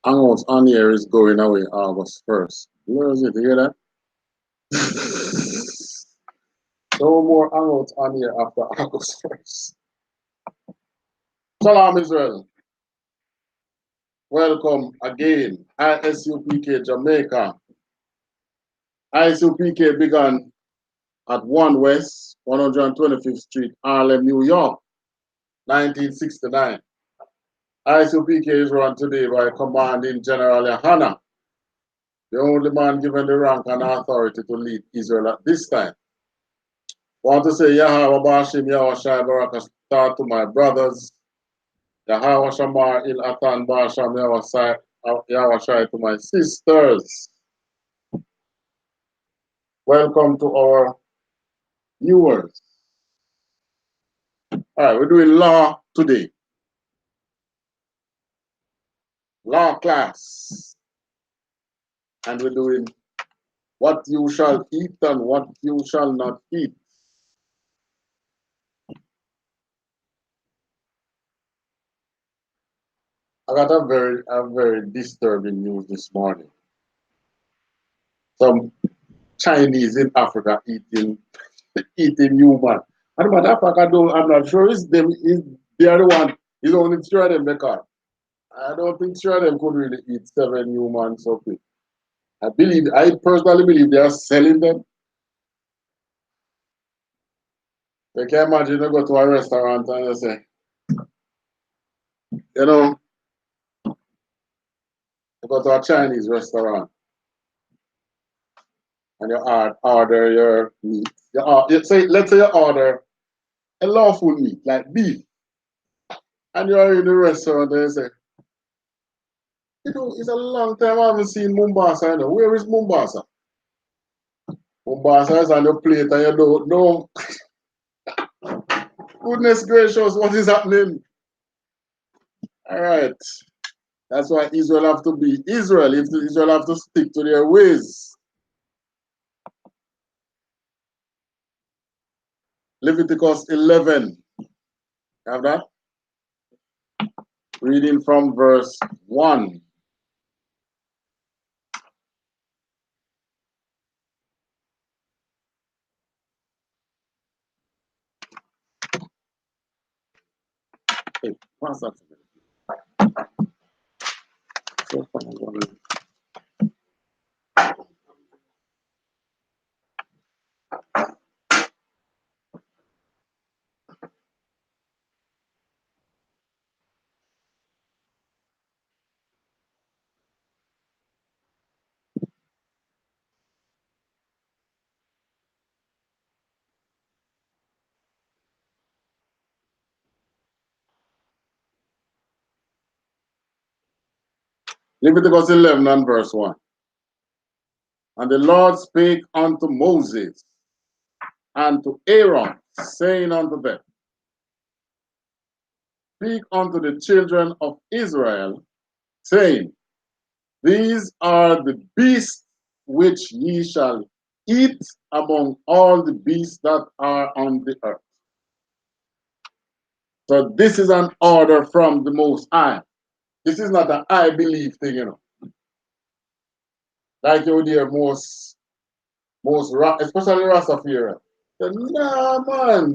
Hangouts on here is going away August 1st. Where is it? You hear that? No more hangouts on here after August 1st. Shalom, Israel. Welcome again. I.S.U.P.K. Jamaica. I.S.U.P.K. began at 1 West, 125th Street, Harlem, New York, 1969. I.S.U.P.K. is run today by Commanding General Yahanna, the only man given the rank and authority to lead Israel at this time. I want to say Yahweh Bashim Yahweh Shai Baraka start to my brothers. Yahweh Shamar Il Atan Basham Yahweh Shai to my sisters. Welcome to our viewers. All right, we're doing law today. Law class. And we're doing what you shall eat and what you shall not eat. I got a very disturbing news this morning. Some Chinese in Africa eating human. And matter of fact, I'm not sure it's them. They are the one. It's only 3 of them they caught. I don't think 3 of them could really eat 7 humans so quick. I personally believe they are selling them. You can imagine you go to a restaurant and you say, you know, you go to a Chinese restaurant and you order your meat. Let's say you order a lawful meat like beef, and you're in the restaurant and you say, you know, it's a long time I haven't seen Mombasa. You know, where is Mombasa? Mombasa is on your plate and you don't know. Goodness gracious, what is happening? All right. That's why Israel have to be Israel. Israel have to stick to their ways. Leviticus 11. Have that? Reading from verse 1. Hey, what's that? Leviticus 11 and verse 1. And the Lord spake unto Moses and to Aaron, saying unto them, speak unto the children of Israel, saying, these are the beasts which ye shall eat among all the beasts that are on the earth. So this is an order from the Most High. This is not an I believe thing, you know. Like you would hear most especially Rastafari. Nah, man.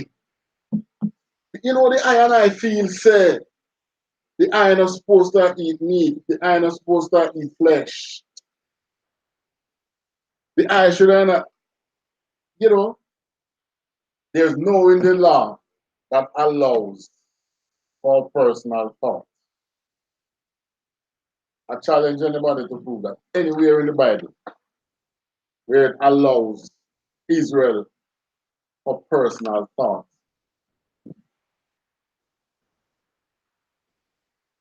You know the I and I feel say the I not supposed to eat meat. The I not supposed to eat flesh. The I should not, you know, there's no in the law that allows for personal thought. I challenge anybody to prove that anywhere in the Bible where it allows Israel for personal thought.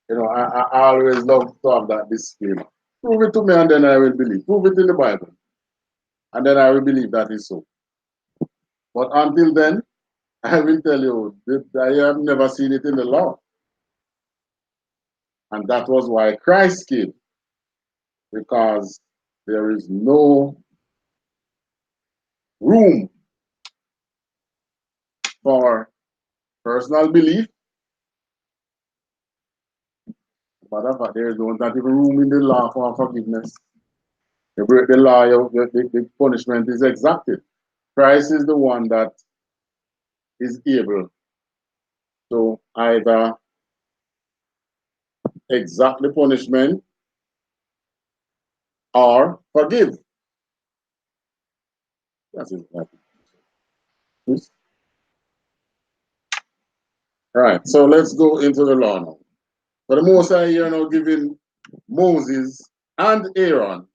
You know, I always love to have that disclaimer. Prove it to me and then I will believe. Prove it in the Bible. And then I will believe that is so. But until then, I will tell you that I have never seen it in the law. And that was why Christ came. Because there is no room for personal belief. But there is not even room in the law for forgiveness. You break the law, the punishment is exacted. Christ is the one that is able to either exact the punishment or forgive. That's it. Right, so let's go into the law now. For the Most High here now giving Moses and Aaron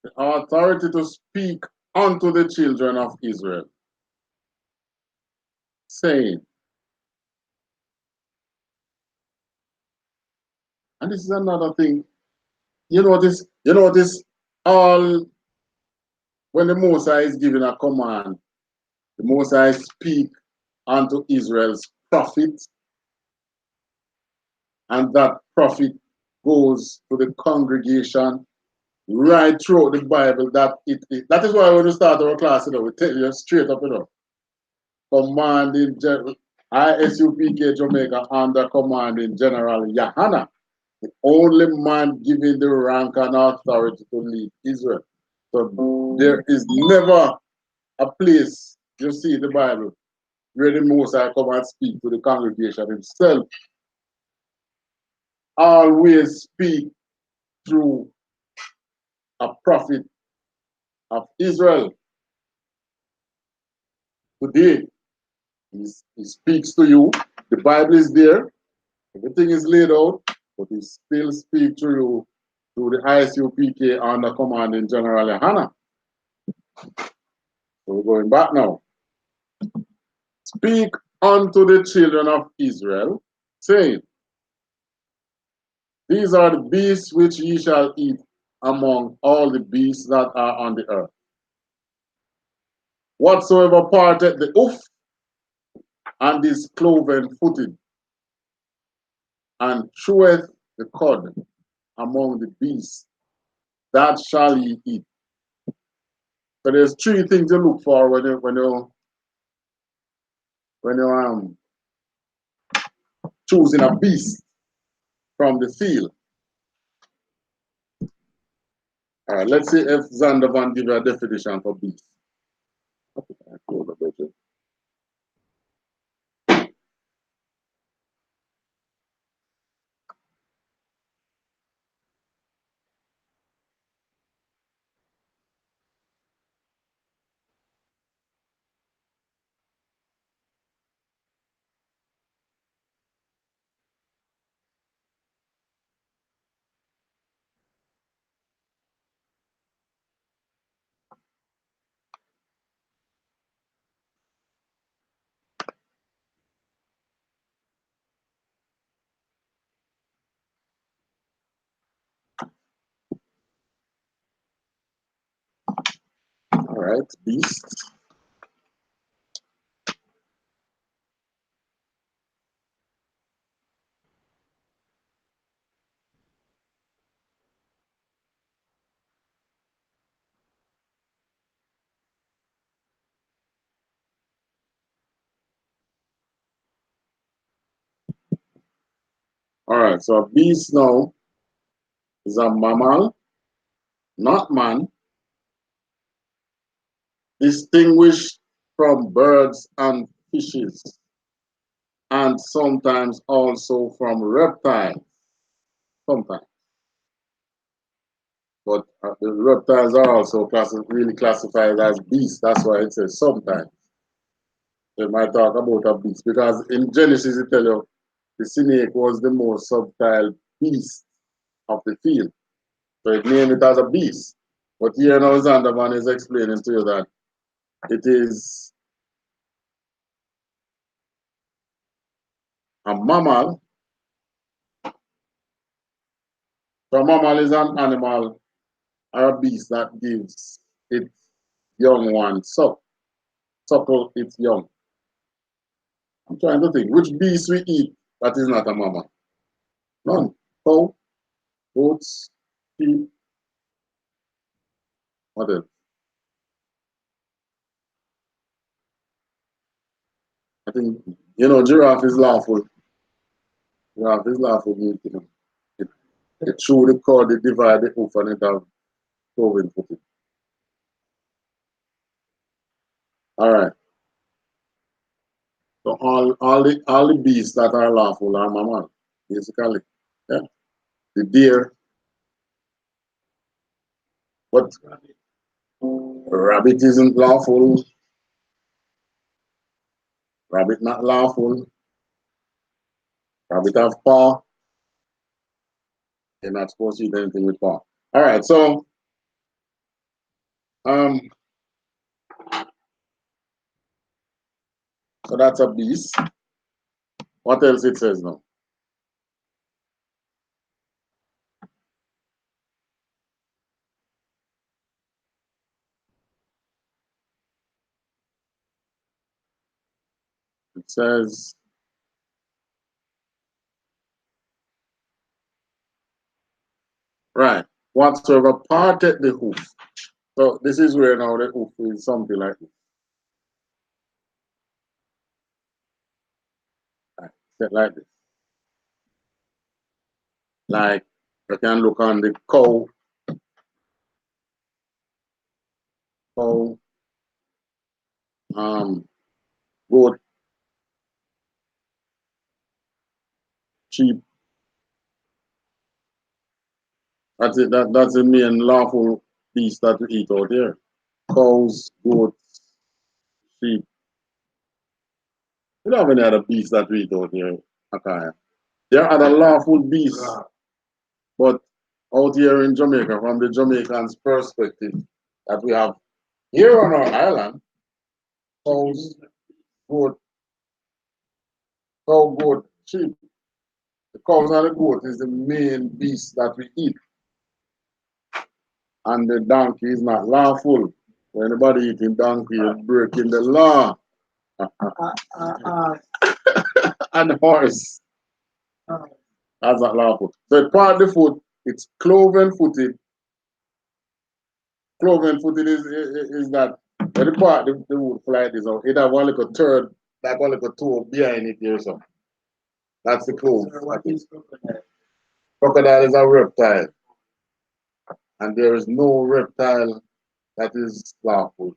the authority to speak unto the children of Israel, saying, and this is another thing, you notice all when the Most High is giving a command, the Most High speak unto Israel's prophet, and that prophet goes to the congregation right throughout the Bible. That is why when we start our class, we tell you straight up, commanding I.S.U.P.K. Jamaica under commanding General Yahanna, the only man given the rank and authority to lead Israel. So there is never a place you see in the Bible where the Most High come and speak to the congregation himself. Always speak through a prophet of Israel. Today, he speaks to you. The Bible is there. Everything is laid out, but he still speaks to you through the I.S.U.P.K. under commanding General Yahanna. So we're going back now. Speak unto the children of Israel, saying, these are the beasts which ye shall eat among all the beasts that are on the earth. Whatsoever parted the hoof and is cloven-footed, and cheweth the cud among the beasts, that shall ye eat. So there's three things you look for when you choosing a beast from the field. All right, let's see if Zandervan give you a definition for beast. All right, beast. All right, so a beast now is a mammal, not man, distinguished from birds and fishes, and sometimes also from reptiles. Sometimes. But the reptiles are also really classified as beasts. That's why it says sometimes. They might talk about a beast because in Genesis it tells you the snake was the most subtle beast of the field. So it named it as a beast. But here now Zanderman is explaining to you that it is a mammal. So a mammal is an animal or a beast that gives its young one suckle its young. I'm trying to think which beast we eat that is not a mammal. None. Cow, goats, sheep, what else? think, you know, giraffe is lawful. Giraffe is lawful meat, you know. It chew the cord, it divide the hoof, and it have cloven footed. All right. So all the beasts that are lawful are mammal, basically. Yeah. The deer, but rabbit isn't lawful. Rabbit not lawful. Rabbit have paw. They're not supposed to eat anything with paw. All right, so um, so that's a beast. What else it says now? It says right. Whatsoever parted the hoof. So this is where now the hoof is something like this. Right. Set like this. Like you can look on the cow, um, goat, sheep. That's it. That's the main lawful beast that we eat out there. Cows, goats, sheep. We don't have any other beasts that we eat out here. Okay. There are other lawful beasts, but out here in Jamaica, from the Jamaicans' perspective, that we have here on our island, cows, goat, cow, goat, sheep. The cows and the goat is the main beast that we eat. And the donkey is not lawful. When anybody eating donkey, you're breaking the law. And the horse, that's not lawful. So part of the foot, it's cloven footed. Cloven footed is that when the part the wood fly is out, it have one little third, like one little toe behind it here, so that's the clove. What is crocodile? Crocodile is a reptile, and there is no reptile that is lawful.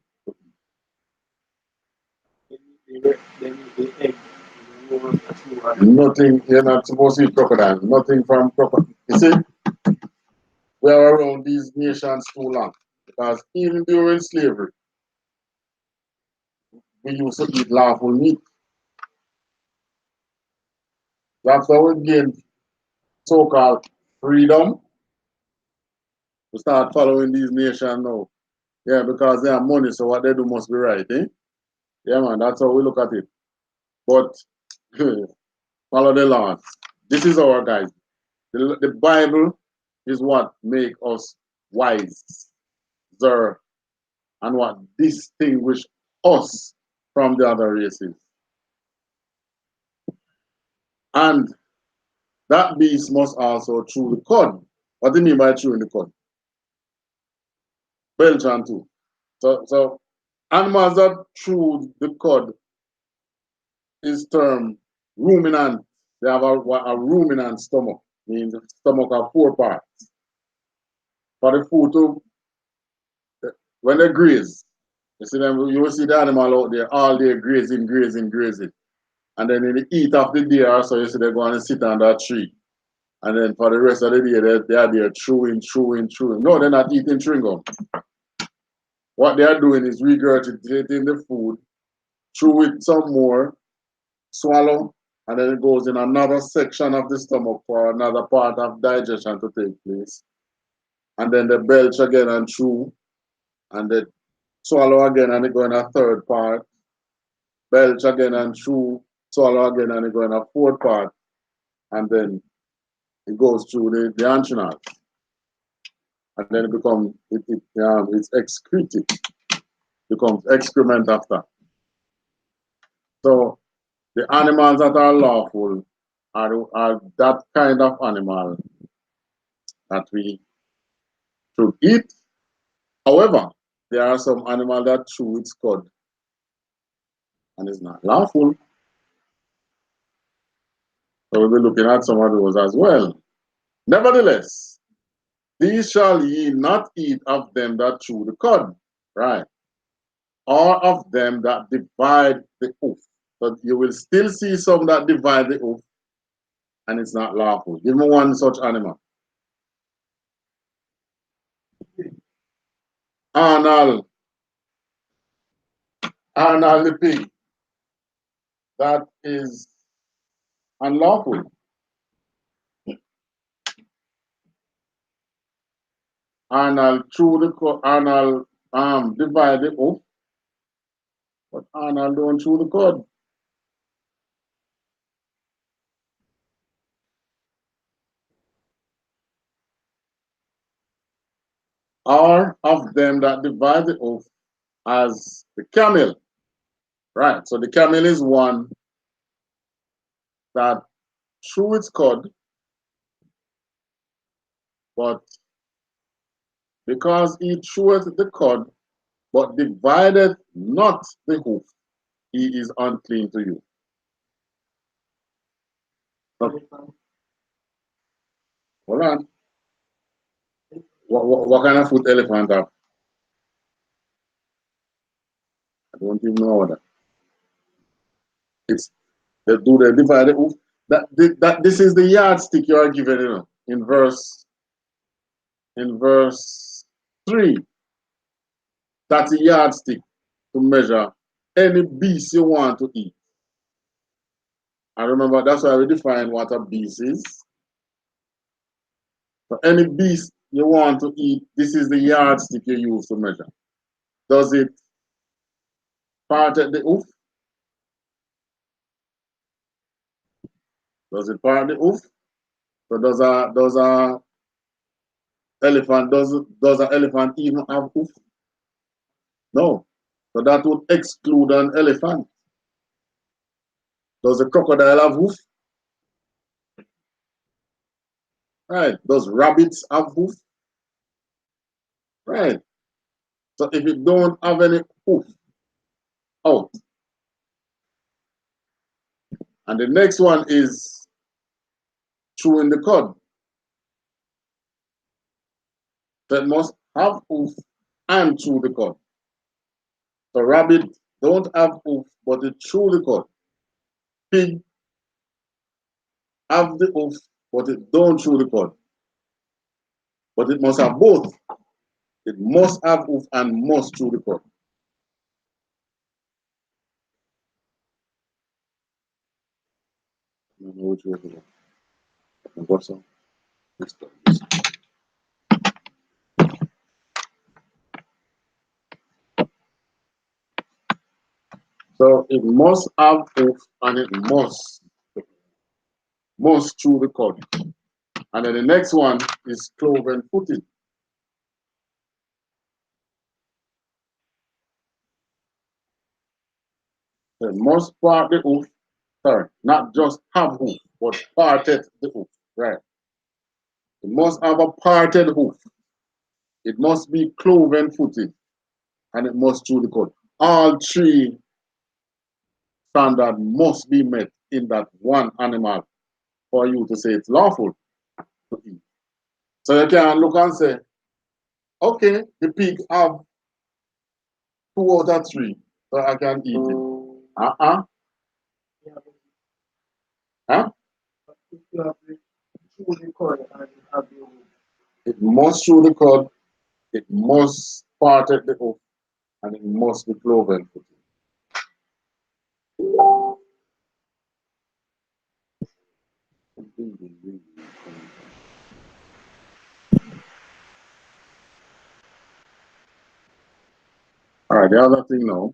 Nothing, you're not supposed to eat crocodile. Nothing from crocodile. You see, we are around these nations too long. Because even during slavery, we used to eat lawful meat. That's how we gained so-called freedom. We start following these nations now. Yeah, because they have money, so what they do must be right, eh? Yeah, man, that's how we look at it. But follow the laws. This is our guys. The Bible is what make us wise, and what distinguish us from the other races. And that beast must also chew the cud. What do you mean by chewing the cud? Belgian too. So animals that chew the cud is termed ruminant. They have a ruminant stomach, means the stomach have 4 parts. For the food to, when they graze, you see them, you will see the animal out there all day grazing, grazing, grazing. And then in the heat of the day also, you see they go and sit under a tree. And then for the rest of the day, they are there chewing, chewing, chewing. No, they're not eating chewing gum. What they are doing is regurgitating the food, chew it some more, swallow, and then it goes in another section of the stomach for another part of digestion to take place. And then they belch again and chew, and they swallow again and they go in a third part, belch again and chew, swallow again and they go in a fourth part, and then it goes through the antranals. And then it becomes, it's excreted, becomes excrement after. So the animals that are lawful are that kind of animal that we should eat. However, there are some animal that chew its cud and is not lawful. So we'll be looking at some of those as well. Nevertheless, these shall ye not eat of them that chew the cud, right? Or of them that divide the oath. But you will still see some that divide the oath, and it's not lawful. Give me one such animal. Arnold, Arnold the pig. That is unlawful. Arnold chew the Arnold divide the oath, but Arnold don't chew the cud. Or of them that divide the oath as the camel. Right. So the camel is one that chew its cud, but because he cheweth the cud, but divideth not the hoof, he is unclean to you. But, hold on. What kind of foot elephant have? I don't even know that. It's they do they divide the hoof. That this is the yardstick you are given, in verse 3. That's a yardstick to measure any beast you want to eat. I remember that's why we define what a beast is. So any beast you want to eat, this is the yardstick you use to measure. Does it part at the hoof? Does it part the hoof? So does a elephant does an elephant even have hoof? No. So that would exclude an elephant. Does a crocodile have hoof? Right. Does rabbits have hoof? Right. So if it don't have any hoof, out. And the next one is chewing the cud. That must have hoof and chew the cud. So rabbit don't have hoof, but it chew the cud. Pig have the hoof, but it don't chew the cud. But it must have both. It must have hoof and must chew the cud. I don't know which way to go. What's up? So it must have hoof and it must chew the cud. And then the next one is cloven footed. It must part the hoof, sorry, not just have hoof, but parted the hoof. Right. It must have a parted hoof. It must be cloven footed, and it must chew the cud. All three standards must be met in that one animal for you to say it's lawful to eat. So you can look and say, okay, the pig have 2 out of 3, so I can eat it. Uh-uh. Huh? It must chew the cud, it must part at the hoof, and it must be cloven footed. All right, the other thing now.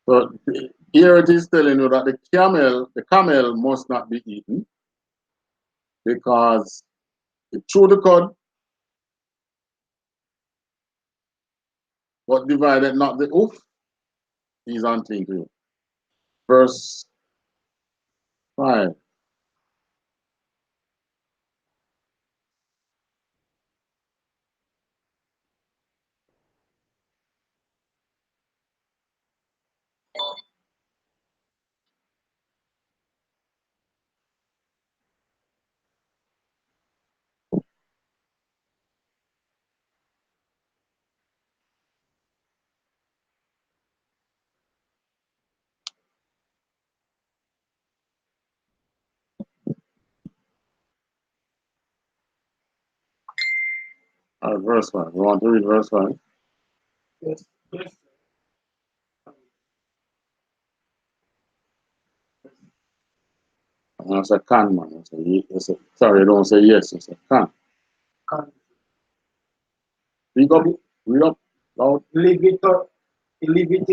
So here it is telling you that the camel must not be eaten because it chewed the cud, but divided not the hoof, is unclean to you. Verse 5. Verse 1. You want to read verse 1? Yes. Yes. I say can, man. I say, sorry, don't say yes. I say can. Can. Read up. Read up. Loud. Leviticus 11.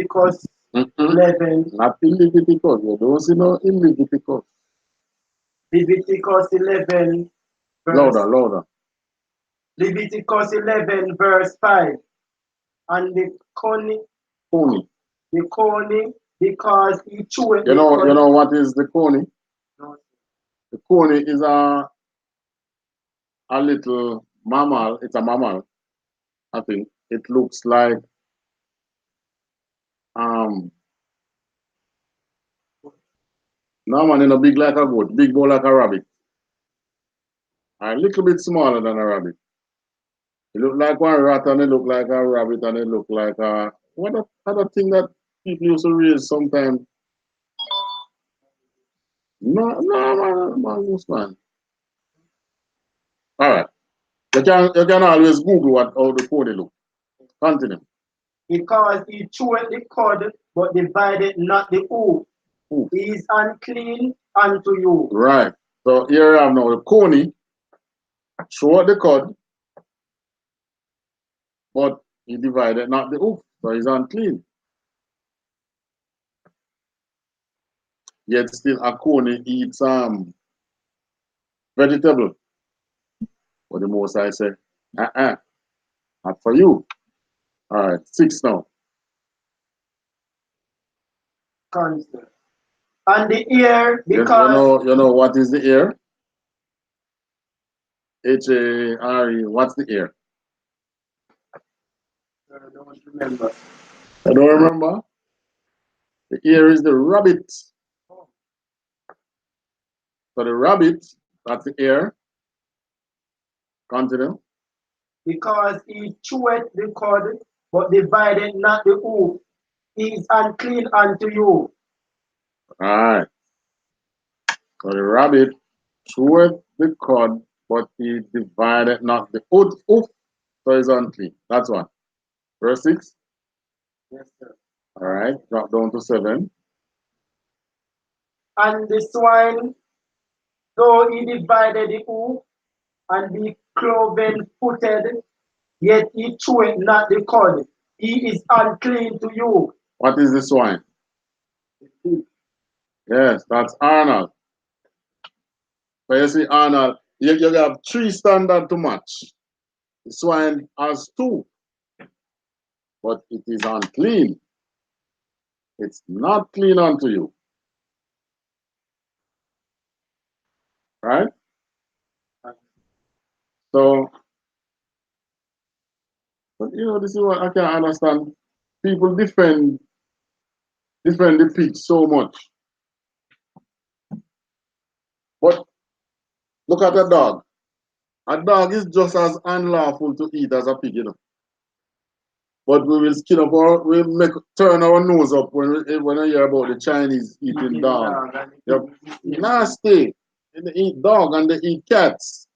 Not in Leviticus. You don't see no in Leviticus. Leviticus 11. Louder, louder. Leviticus 11 verse 5. And the coney, because he chewed you know what is the coney? No. The coney is a little mammal. It's a mammal, I think. It looks like no man, you know, big like a goat, big boy like a rabbit. A little bit smaller than a rabbit. It look like one rat and it look like a rabbit and it look like a what other thing that people used to raise sometimes. No, man. All right. You can always Google how the pony look. Continue. Because he chewed the cud, but divided not the hoof. He is unclean unto you. Right. So here I have now the coney, chewed the cud, but he divided not the hoof. So he's unclean. Yet still a coney eats vegetable. But the most I say, not for you. All right, 6 now. Constant. And the ear, because you know what is the ear? H-A-R-E. What's the ear? I don't remember. I don't remember. The ear is the rabbit. So the rabbit, that's the ear. Continue. Because he chewed the cud, but divided not the hoof. He is unclean unto you. All right. So the rabbit chewed the cud, but he divided not the hoof. So he's unclean. That's one. Verse 6. Yes, sir. All right. Drop down to 7. And the swine, though he divided the hoof, and be cloven footed, yet he chewed not the cud. He is unclean to you. What is the swine? Yes, that's Arnold. So you see, Arnold, you have 3 standards to match. The swine has 2, but it is unclean. It's not clean unto you. Right? So, but you know, this is what I can't understand. People defend the pig so much. But look at a dog. A dog is just as unlawful to eat as a pig, you know. But we will skin up turn our nose up when I hear about the Chinese eating dog. They're nasty. They eat dog and they eat cats.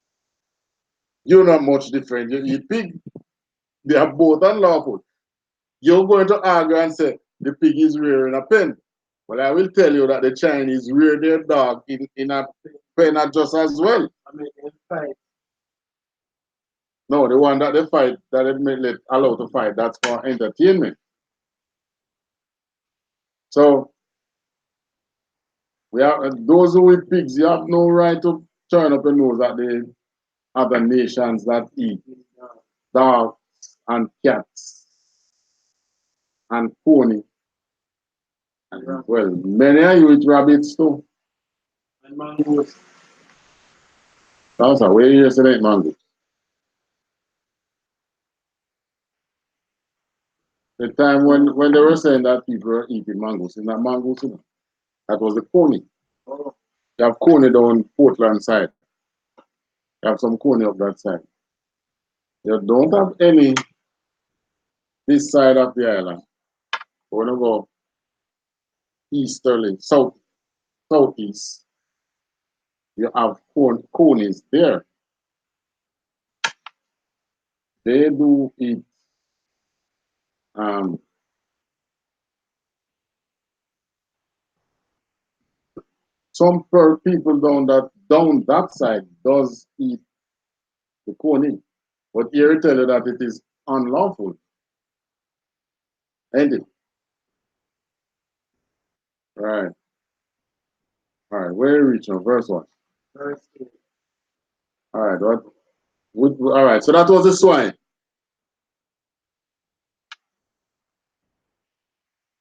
You're not much different. You eat pig. They are both unlawful. You're going to argue and say the pig is rearing a pen. Well, I will tell you that the Chinese rear their dog in a pen just as well. I mean, in fact, no, the one that they fight, that they allow to fight, that's for entertainment. So, we have those who eat pigs, you have no right to turn up your nose at the other nations that eat dogs and cats and pony. And, well, many of you eat rabbits too. and mangoes. That's a way yesterday, mangoes. The time when they were saying that people were eating mangoes, it's not mangoes, you know. That was the coney. Oh. You have coney down Portland side. You have some coney up that side. You don't have any this side of the island. We're gonna go easterly, southeast. You have conies there. They do eat some people down that side does eat the coney, but here I tell you that it is unlawful, ain't it? Right. All right. Where are we reaching? Verse 1. Verse 8. All right. All right. So that was the swine.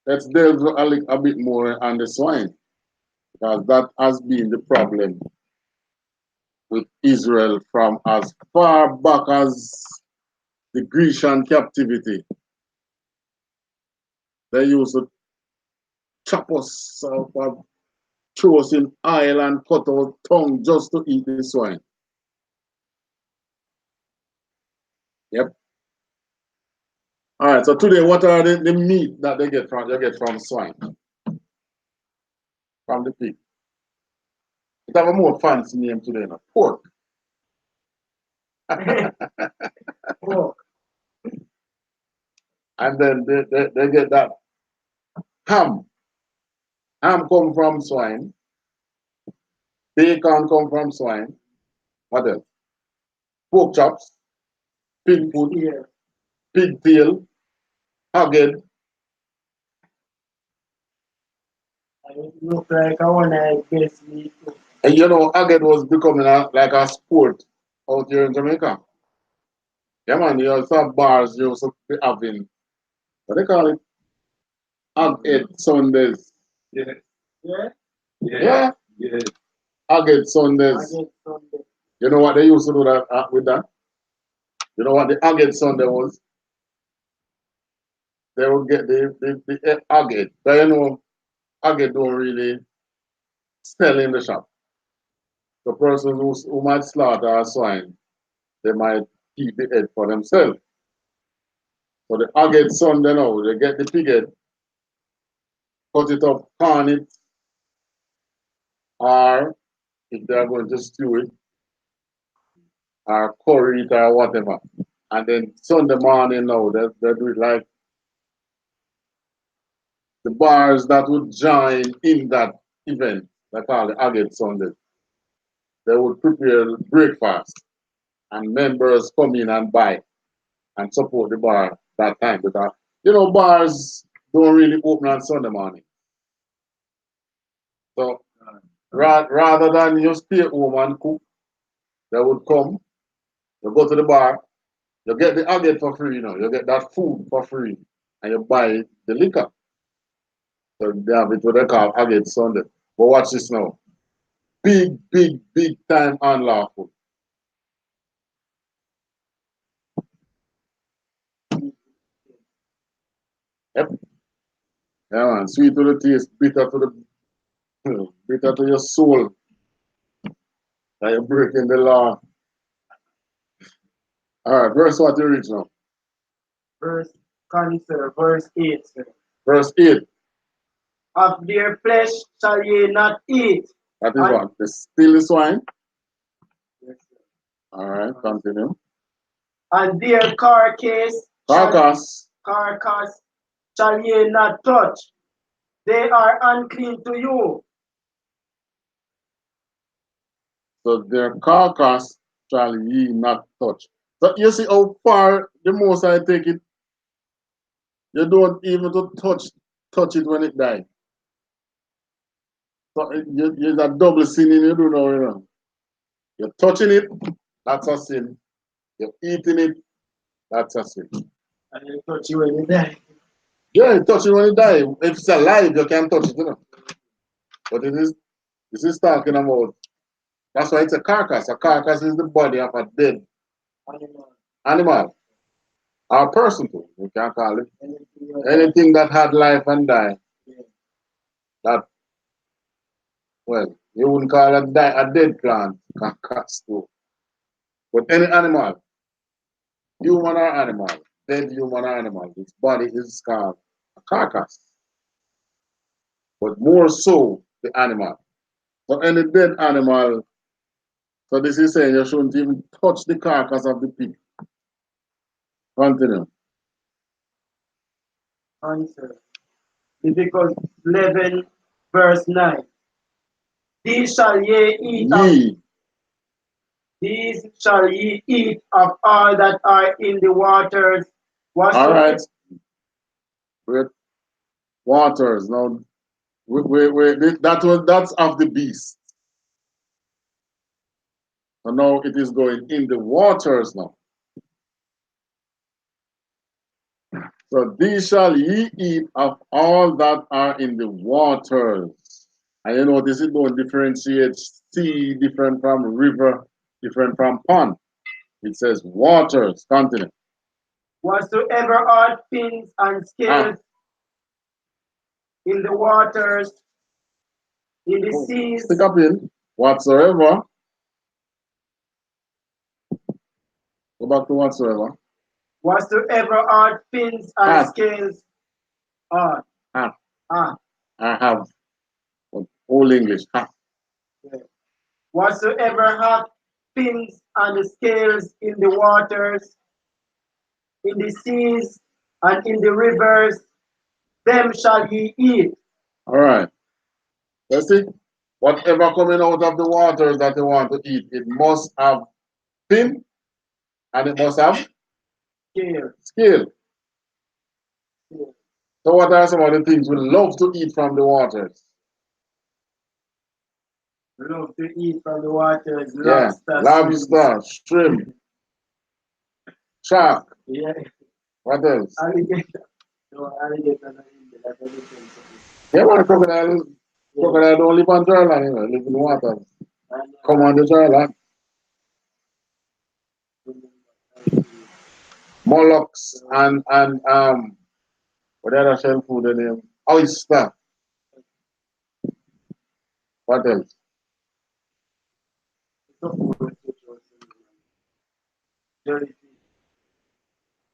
Let's delve a bit more on the swine, because that has been the problem with Israel from as far back as the Grecian captivity. They used to chop us up, throw us in oil and cut our tongue just to eat the swine. Yep. All right. So today, what are the meat that they get from swine? From the pig. It have a more fancy name today, no? Pork. Pork. And then they get that ham. Ham come from swine. Bacon come from swine. What else? Pork chops, pig foot, pig tail, agate. It look like I want to guess me too. And you know, agate was becoming like a sport out here in Jamaica. Yeah, man, you also have bars you also be having, what they call it? Agate Sundays. Yeah. Yeah? Yeah. Yeah. Agate Sundays. Agate Sunday. You know what they used to do with that? You know what the agate Sunday was? They would get the agate. But you know, agate don't really sell in the shop. The person who might slaughter a swine, they might keep the head for themselves. So the agate Sunday now, they get the pig head, cut it up, pan it, or if they're going to stew it, or curry it, or whatever. And then Sunday morning now, they do it like the bars that would join in that event, they call it Agate Sunday. They would prepare breakfast and members come in and buy and support the bar that time because you know bars don't really open on Sunday morning. So rather than you stay home and cook, they would come, you go to the bar, you get the agate for free, you know, you get that food for free, and you buy the liquor. So they have it what they call Agate Sunday. But watch this now. Big time unlawful. Yep. Yeah, man. Sweet to the taste, bitter to the bitter to your soul. That you're breaking the law. All right, verse what you reach now? Verse, consider verse 8, sir. Verse 8. Of their flesh shall ye not eat. That is what? The still swine. Yes, sir. All right, continue. And their carcass shall ye not touch. They are unclean to you. So their carcass shall ye not touch. So you see how far the most I take it. You don't even to touch it when it dies. So you're a double sin in you do now, you know. You're touching it, that's a sin. You're eating it, that's a sin. And you touch it when you die. Yeah, you touch it when it dies. If it's alive, you can't touch it, you know. But this is talking about, that's why it's a carcass. A carcass is the body of a dead animal. Or person too, you can call it. Anything that had life and died. That, well, you wouldn't call a dead plant carcass too. But any animal, human or animal, dead human or animal, its body is called a carcass. But more so the animal. So any dead animal, so this is saying you shouldn't even touch the carcass of the pig. Continue. Answer. Leviticus 11, verse 9. These shall ye eat of, these shall ye eat of all that are in the waters. All right. With waters. Now, that's of the beast. So now it is going in the waters now. So these shall ye eat of all that are in the waters. And you know, this is don't differentiate sea different from river, different from pond. It says waters. Continue. Whatsoever are fins and scales in the waters, in the seas. Stick up in. Whatsoever. Go back to whatsoever. Whatsoever are fins and scales are. I have. All English. Yeah. Whatsoever hath fins and scales in the waters, in the seas, and in the rivers, them shall ye eat. All right. Let's see. Whatever coming out of the waters that you want to eat, it must have fin and it must have scale. So what are some of the things we love to eat from the waters? Love to eat from the waters. Yeah. Lobster, shrimp, shark. Yeah. What else? Alligator. No, alligator. Yeah, man, crocodile. Crocodile don't live on dry land, you know, live in the water. Come on the dry land. Mollusks and what other shell food the name? Oyster. What else?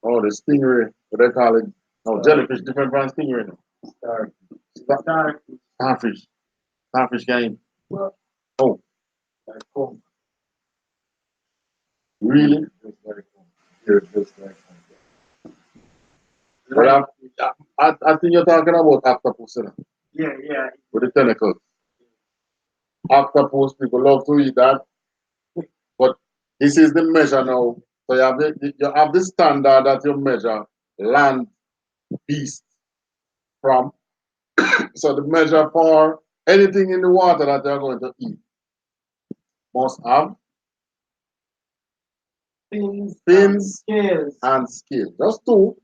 Oh, the stingray. What they call it? No, jellyfish different from stingray. Starfish. Starfish game. Oh. Really? But I think you're talking about octopus. Yeah. With the tentacles. Octopus, people love to eat that. But this is the measure now. So you have the standard that you measure land beast from. So the measure for anything in the water that you're going to eat must have fins and scales. Just two.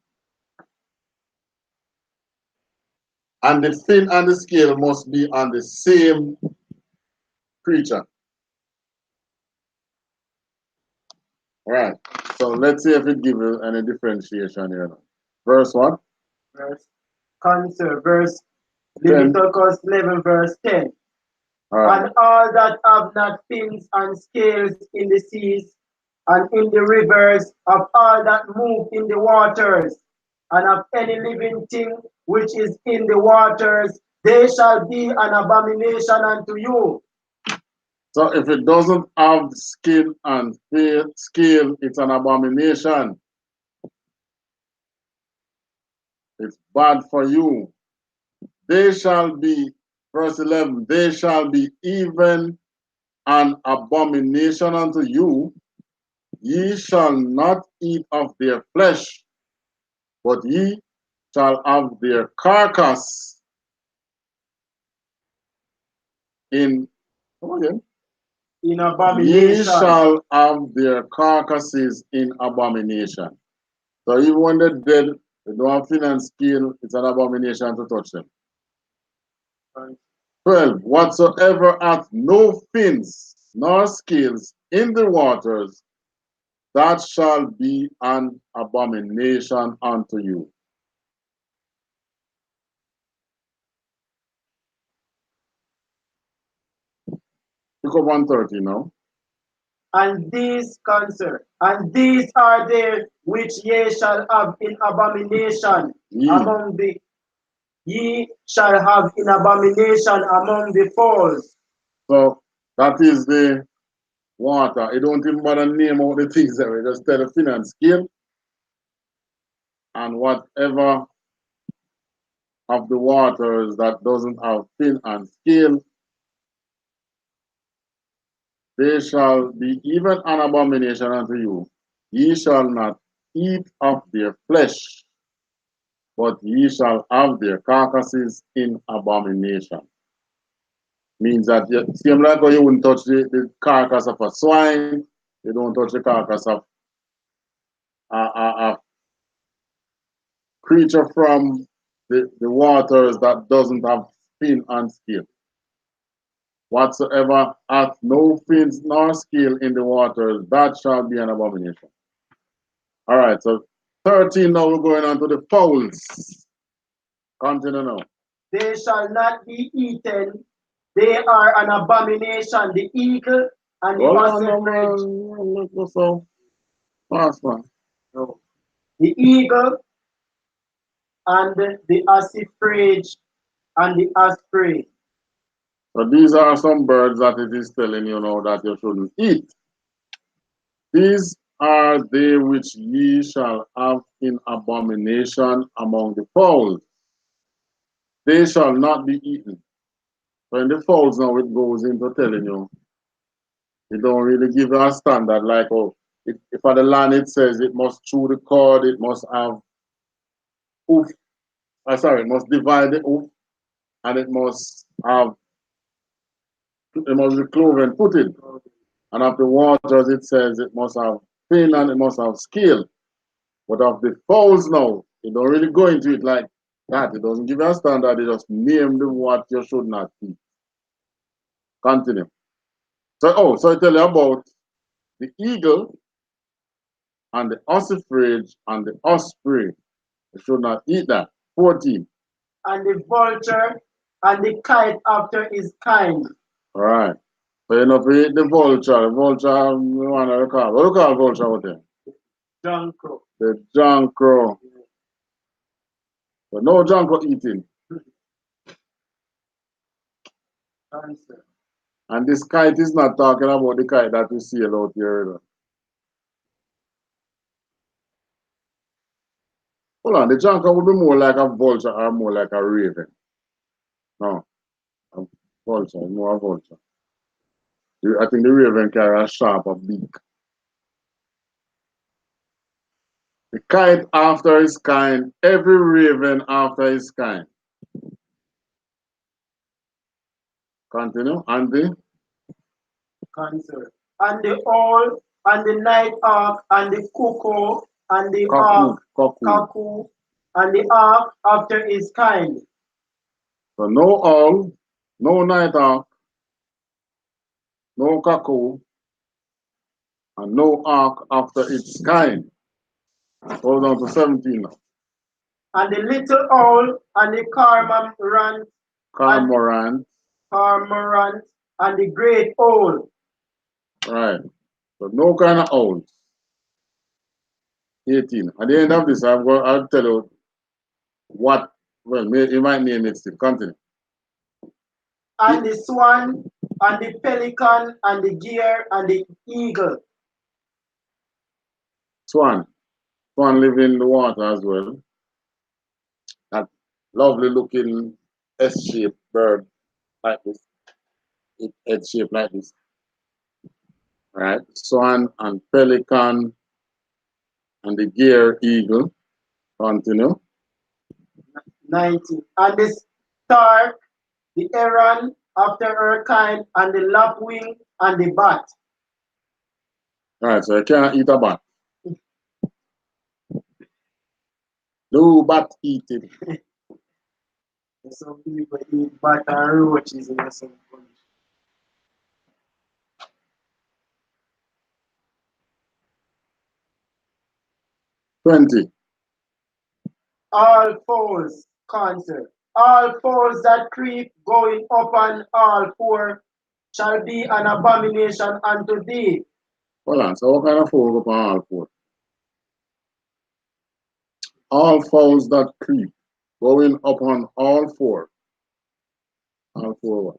And the fin and the scale must be on the same creature. All right. So let's see if it gives you any differentiation here. Verse what? Verse Leviticus 11, verse 10. Right. And all that have not fins and scales in the seas and in the rivers, of all that move in the waters, and of any living thing which is in the waters, they shall be an abomination unto you. So if it doesn't have skin and scale, it's an abomination. It's bad for you. They shall be, verse 11, they shall be even an abomination unto you. Ye shall not eat of their flesh, but ye shall have their carcass in, come again. In abomination. Ye shall have their carcasses in abomination. So even when they're dead, they don't have fin and scale, it's an abomination to touch them. Right. 12. Whatsoever hath no fins nor scales in the waters, that shall be an abomination unto you. Pick up 130 now. And these are they which ye shall have in abomination among the ye shall have in abomination among the falls. So that is the water. It don't even bother name all the things that we just tell the fin and scale. and whatever of the waters that doesn't have fin and scale, they shall be even an abomination unto you. Ye shall not eat of their flesh, but ye shall have their carcasses in abomination. Means that same like how you wouldn't touch the carcass of a swine, you don't touch the carcass of a creature from the waters that doesn't have fin and scale. Whatsoever hath no fins nor scale in the waters, that shall be an abomination. All right, so 13 now we're going on to the fowls. Continue now. They shall not be eaten. They are an abomination. The eagle and the ostrich. Look so fast, man. No. The eagle and the ostrich and the osprey. So these are some birds that it is telling you now that you shouldn't eat. These are they which ye shall have in abomination among the fowls. They shall not be eaten. So in the fowls now it goes into telling you, it don't really give you a standard like, oh, if at the land it says it must chew the cord, it must have hoof, it must divide the hoof, and it must be cloven footed. And of the waters it says it must have fin and it must have scale. But of the fowls now, it don't really go into it like that. It doesn't give you a standard, it just name the what you should not eat. Continue. So I tell you about the eagle and the ostrich and the osprey. You should not eat that. 14. And the vulture and the kite after his kind. All right. So you know, if you eat the vulture, you want to recall. What do you call vulture out there? John Crow. The John Crow. But no John Crow eating. Answer. And this kite is not talking about the kite that we see out here. Hold on, the John Crow would be more like a vulture or more like a raven. No, a vulture, more a vulture. I think the raven carry a sharper beak. The kite after his kind, every raven after his kind. Continue. And the Answer. And the owl and the night hawk and the cuckoo and the cuckoo and the hawk after his kind. So no owl, no night hawk, no cuckoo, and no hawk after its kind. Goes on to 17 now. And the little owl and the cormorant and the great owl. Right. So no kind of owls. 18. At the end of this, I'll tell you what, well, you might name it still. Continue. And the swan and the pelican and the deer and the eagle. Swan. Swan live in the water as well. That lovely looking S-shaped bird like this. Head shaped like this. Right. Swan and pelican and the gear eagle. Continue. 19. And the stark, the heron after her kind, and the lapwing and the bat. Right, so you can't eat a bat. No bat eating. Some people eat bat and roaches in some country. 20. All fours, cancer. All fours that creep going up on all four shall be an abomination unto thee. Hold on, so what kind of fowl go upon all four? All fowls that creep, going upon all four. All four what?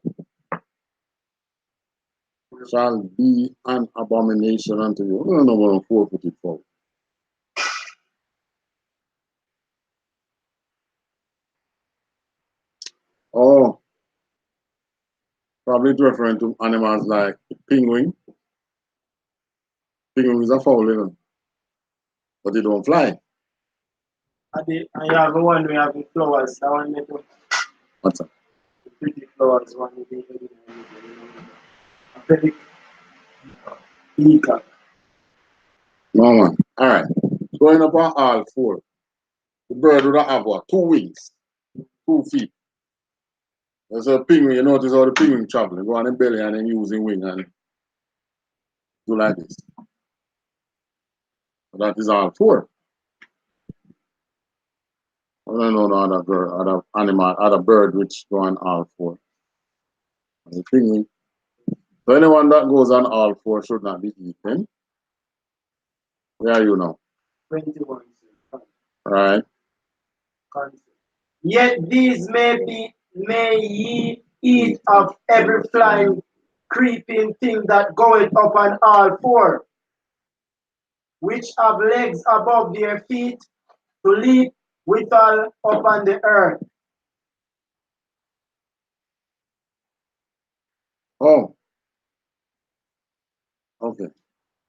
Shall be an abomination unto you. I don't know what a 4-footed fowl. Oh, probably referring to animals like penguin. Penguin is a fowl, you know, but they don't fly. I have one we have the flowers. That one make What's that? the pretty flowers one with the very peacock. No, man. All right. Going up on all four. The bird would have what? 2 wings, 2 feet. There's a penguin. You notice how the penguin travel. They go on the belly and then using wing and do like this. So that is all four. I don't know no other bird, other animal, other bird which go on all four. The penguin. So anyone that goes on all four should not be eaten. Where are you now? 21. Right. Yet these may ye eat of every flying, creeping thing that goeth upon all four, which have legs above their feet, to leap withal upon the earth. Oh, okay.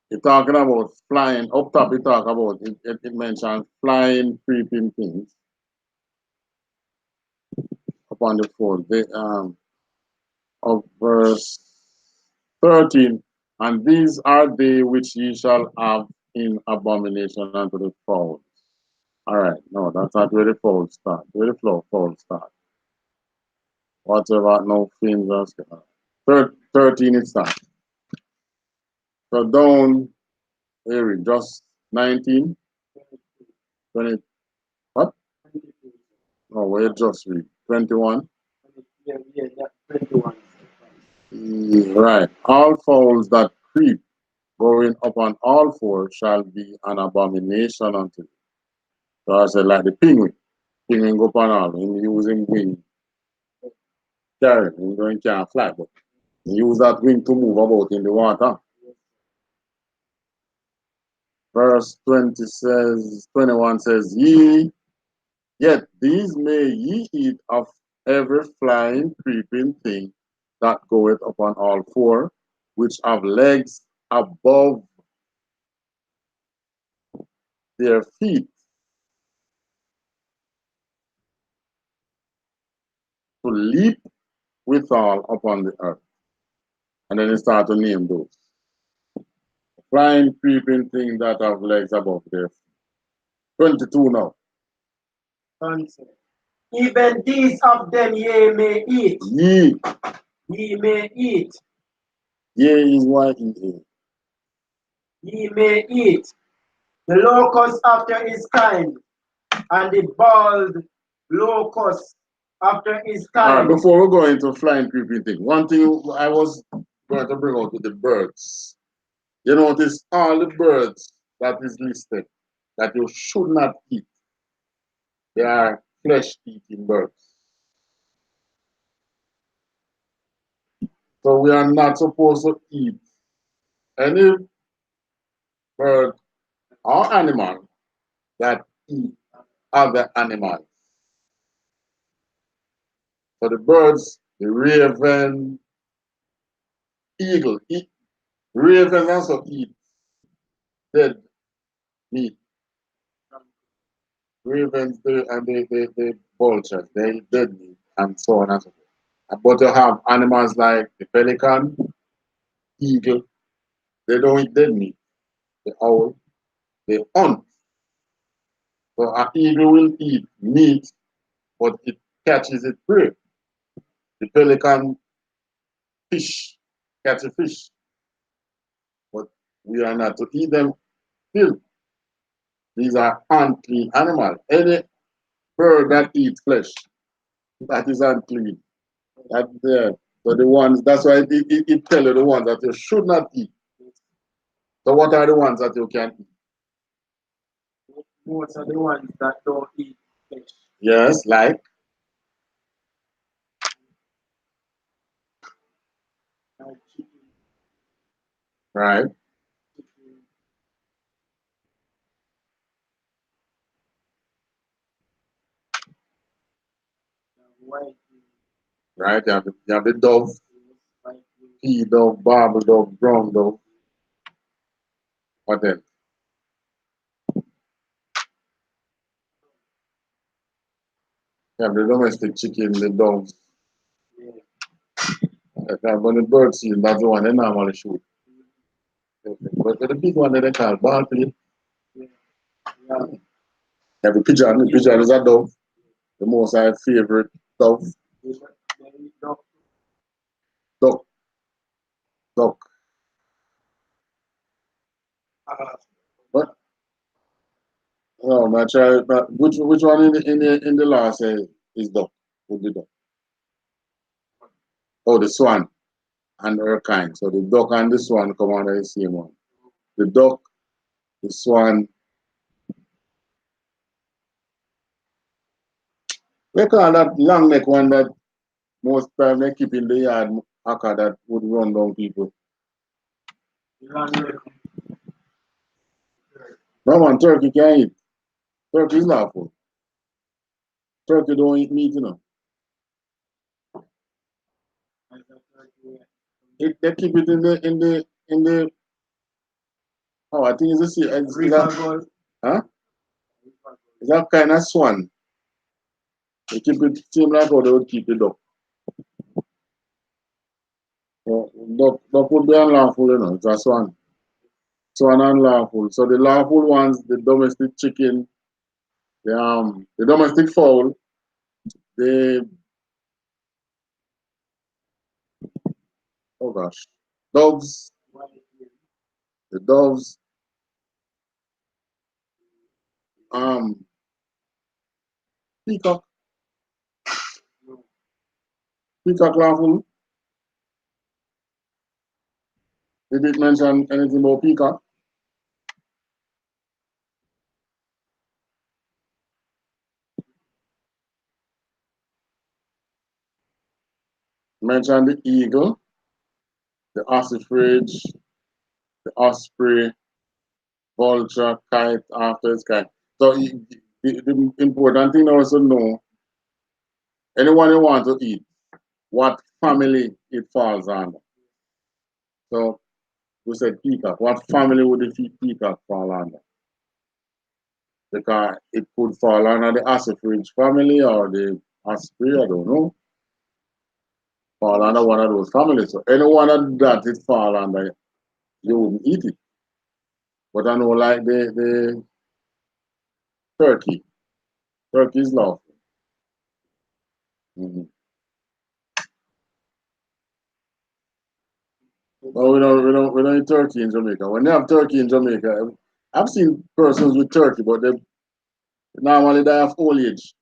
You're talking about flying. Up top, you talk about it mentions flying, creeping things upon the fold. Of verse 13, and these are they which ye shall have in abomination unto the fold. All right, no, that's not where the fold start. Where the fold start. Whatever, no fins or stuff. 13 it starts. So down, here, just 19, 20, what? No, we just read 21. Yeah, 21. Right. All fowls that creep going upon all four shall be an abomination unto you. So I said, like the penguin. Penguin go upon all, him using wing, carry, him going can't fly, but he use that wing to move about in the water. Verse 20 says, 21 says, yet these may ye eat of every flying, creeping thing that goeth upon all four, which have legs above their feet, to leap withal upon the earth. And then he start to name those. Flying, creeping things that have legs above their feet. 22 now. Even these of them ye may eat. Ye may eat. Ye is Y-E-A. Ye may eat. The locust after his kind, and the bald locust after his All right, kind. before we go into flying, creeping thing, one thing I was going to bring out with the birds. You notice all the birds that is listed that you should not eat. They are flesh-eating birds. So we are not supposed to eat any bird or animal that eat other animals. So the birds, the raven, eagle, ravens also eat dead meat. Ravens and the vultures, they eat dead meat and so on and so forth. But you have animals like the pelican, eagle, they don't eat dead meat. The owl, they hunt. So an eagle will eat meat, but it catches its prey. The pelican fish, catch a fish, but we are not to eat them still. These are unclean animals. Any bird that eats flesh, that is unclean. That there. So the ones, that's why it tell you the ones that you should not eat. So what are the ones that you can eat? Most are the ones that don't eat fish. Yes, like Like chicken, right. chicken, white meat. right? You have the dove, pea dove, barbel dove, brown dove. What then? You have the domestic chicken, the doves. When the bird seed, that's the one they normally shoot. But the big one that they call ball pea. Have a pigeon. The pigeon is a dove. The most I favorite dove. Duck. Duck. But no, my child. But which one in the last is duck? Would be duck. Oh, the swan and her kind. So the duck and the swan come under the same one. The duck, the swan. We call that long neck one that most time they keep in the yard aka that would run down people. No man, turkey can't eat. Turkey is lawful. Turkey don't eat meat, you know. They keep it in the oh, I think it's a sea. It's that, huh? It's that kind of swan. They keep it same like how they would keep the duck. So, duck would be unlawful, you know. It's a swan. Swan unlawful. So the lawful ones, the domestic chicken, the domestic fowl, the oh gosh, doves, the doves, um, peacock, peacock lawful. They didn't mention anything about peacock. Mention the eagle, the ostrich, the osprey, vulture, kite, after sky. So the important thing also know, anyone who want to eat, what family it falls under. So we said peacock. What family would the peacock fall under? Because it could fall under the ostrich family or the osprey, I don't know. Fall under one of those families. So any one of that it fall under, you wouldn't eat it. But I know like the turkey. Turkey is lawful. Mm-hmm. But we don't eat turkey in Jamaica. When they have turkey in Jamaica, I've seen persons with turkey, but they normally they have old age.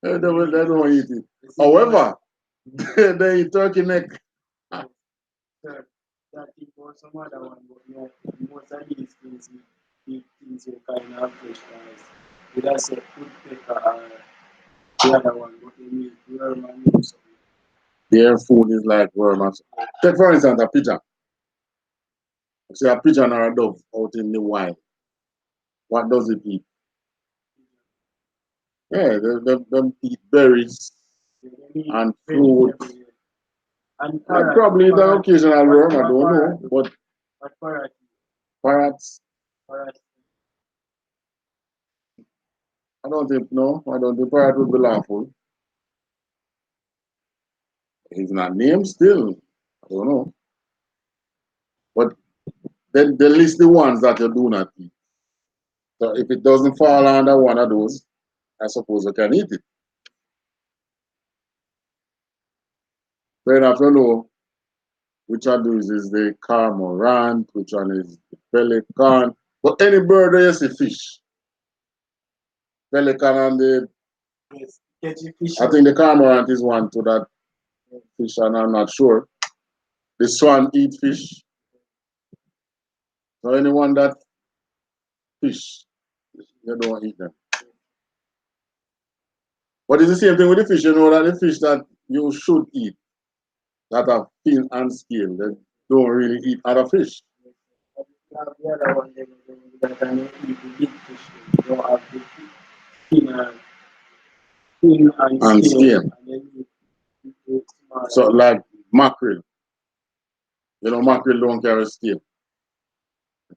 They don't eat it. However, they eat turkey neck. That it was some other one, but no, most of these things, the things you kind of fresh guys. We just say woodpecker or the other one, but they need worm and name something. Their food is like worm. Take for instance a pigeon. Say a pigeon or a dove out in the wild. What does it eat? Yeah, they eat berries and fruit. And Probably the occasional worm, I don't know. But parrots, parrot, I don't think, no, I don't think parrot would be lawful. He's not named still. I don't know. But then they list the ones that you do not eat. So if it doesn't fall under one of those, I suppose you can eat it. So you have to know which of those is the cormorant, which one is the pelican. But any bird where you see fish, pelican and the, yes, catching fish. I think the cormorant is one to that fish, and I'm not sure. The swan eat fish. So anyone that fish, you don't eat them. But it's the same thing with the fish. You know that the fish that you should eat, that have fin and scale, they don't really eat other fish. The other one, they can eat the big fish. They don't have the fin and Thin and and skin. skin. And then you small. So like mackerel. You know, mackerel don't carry skin.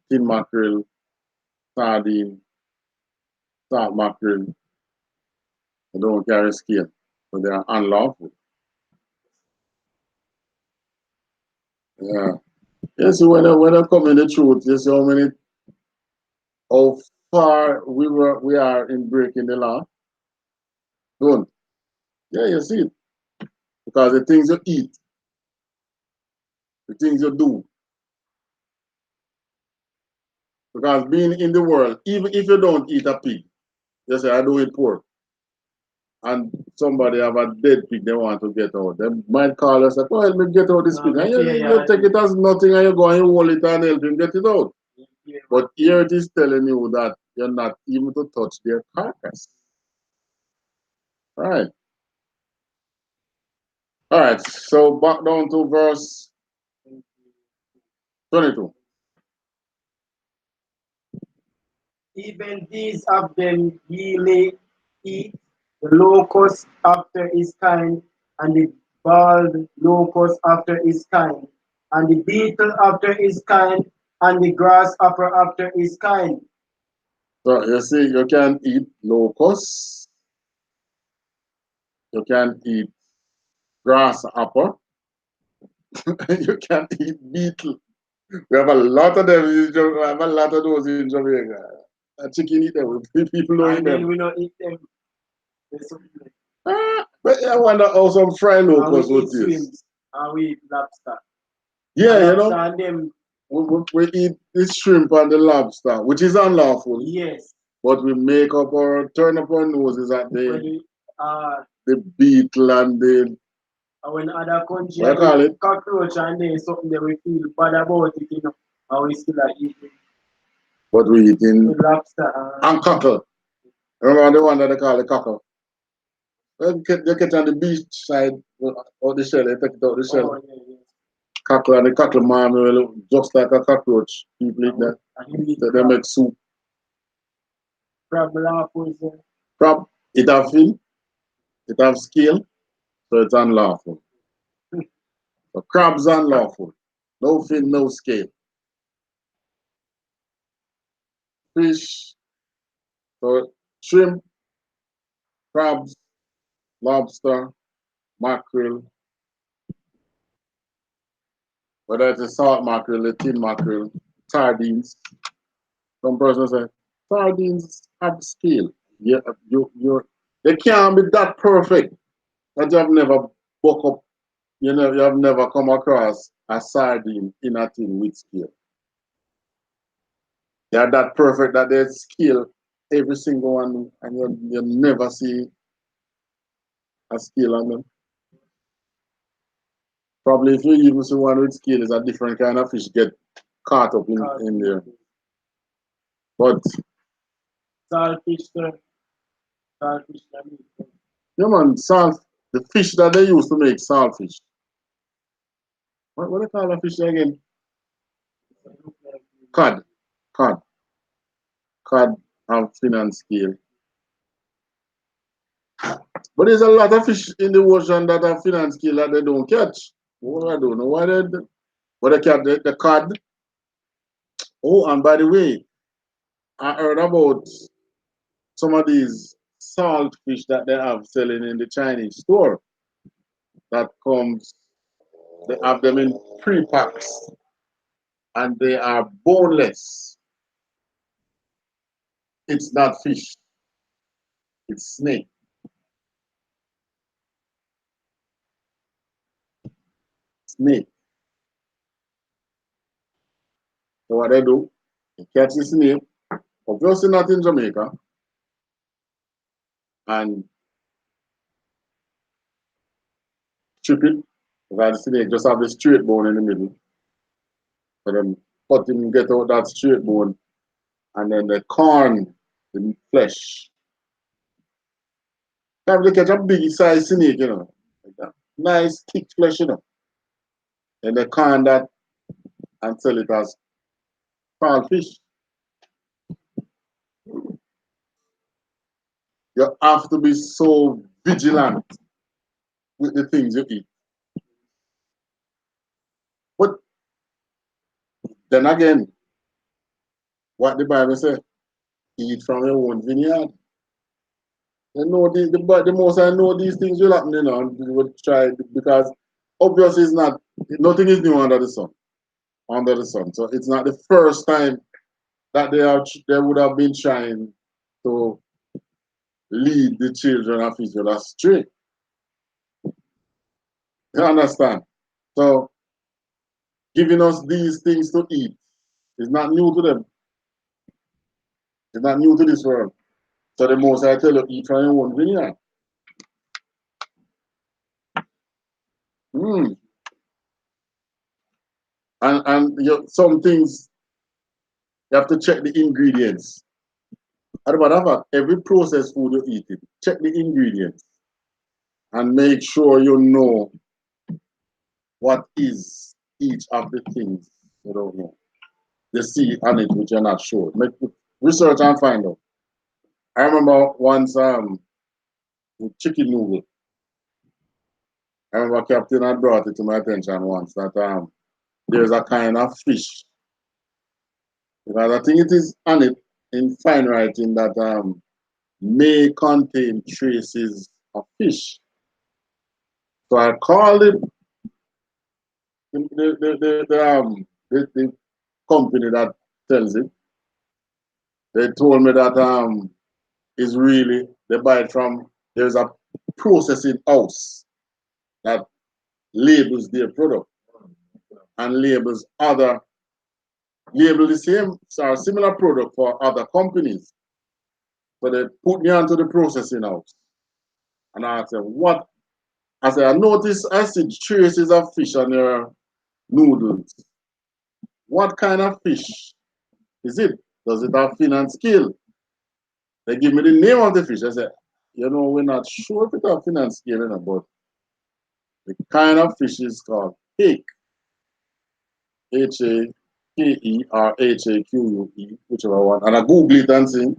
Thin mackerel, sardine, salt mackerel, they don't carry skin. So they are unlawful. Yeah. Yes, when I come in the truth, you see how far we are in breaking the law. Don't. Yeah, you see it. Because the things you eat, the things you do. Because being in the world, even if you don't eat a pig, you say I don't eat pork. And somebody have a dead pig they want to get out. They might call us like, oh, help me get out this pig. And you take it as nothing and you go and you hold it and help him get it out. But here it is telling you that you're not even to touch their carcass. All right. All right. So back down to verse 22. Even these of them ye may eat, the locust after his kind, and the bald locust after his kind, and the beetle after his kind, and the grasshopper after his kind. So you see, you can eat locusts, you can eat grasshopper, you can eat beetle. We have a lot of them. We have a lot of those in Jamaica. A chicken eat them. People don't eat And then them. we don't eat them. But I wonder how some fried And we locusts would eat taste. shrimps, and we eat lobster. Yeah, And you lobster know, and them, we eat the shrimp and the lobster, which is unlawful. yes. But we make up our turn up our noses at When the beetle and the when other country what you call it? cockroach and then something that we feel bad about it, you know, and we still like eating What we eating lobster. and cockle. Remember the one that they call the cockle? Well, you catch on the beach side or the shell, you take it out the shell. Oh, yeah, yeah. Cockle and the cockle man will look just like a cockroach. People eat that. So they make soup. Crab lawful, sir. Crab, it have fin, it have scale, so it's unlawful. So crab's unlawful. No fin, no scale. Fish, so shrimp, crabs, lobster, mackerel, whether it's a salt mackerel, a tin mackerel, sardines. Some person say, sardines have scale. Yeah, they can't be that perfect that you have never buck up, you have never come across a sardine in a tin with scale. They are that perfect that they scale every single one and you never see a scale on them. Probably if you even see one with scale, is a different kind of fish get caught up in there. But Saltfish, sir. Saltfish, yeah man, salt, the fish that they use to make saltfish. What do they call that fish again? Cod. Cod. Cod have fin and scale. But there's a lot of fish in the ocean that have fin and scale that they don't catch. Well, I don't know why they do. But they catch the cod. Oh, and by the way, I heard about some of these salt fish that they have selling in the Chinese store that comes, they have them in pre-packs and they are boneless. It's not fish, it's snake. Snake. So what they do, they catch the snake, obviously not in Jamaica, and strip it, because the snake just have the straight bone in the middle. So then cut him, get out that straight bone, and then they corn the flesh. Now they catch a big size snake, like that. Nice thick flesh, and they corn that and sell it as salt fish. You have to be so vigilant with the things you eat. But then again, what the Bible says, eat from your own vineyard. You know, the most I know these things will happen, you know, and we would try because obviously it's not, nothing is new under the sun. Under the sun. So it's not the first time that they would have been trying to lead the children of Israel astray. You understand? So giving us these things to eat is not new to them. It's not new to this world. So the most I tell you, eat from your own vineyard. Mm. And some things you have to check the ingredients. As a matter of fact, every processed food you eat it, check the ingredients and make sure you know what is each of the things you don't know. The see on it which you're not sure. Make research and find out. I remember once chicken noodle. I remember Captain had brought it to my attention once that there's a kind of fish. Because I think it is on it in fine writing that may contain traces of fish. So I called it the company that sells it. They told me that is really they buy it from there's a processing house that labels their product and label the same or similar product for other companies. So they put me onto the processing house. And I said, what? I said, I noticed I see traces of fish on your noodles. What kind of fish is it? Does it have fin and scale? They give me the name of the fish. I said, you know, we're not sure if it has fin and scale, you know, but the kind of fish is called hake. H-A-K-E or H-A-Q-U-E, whichever one. And I Googled it and see,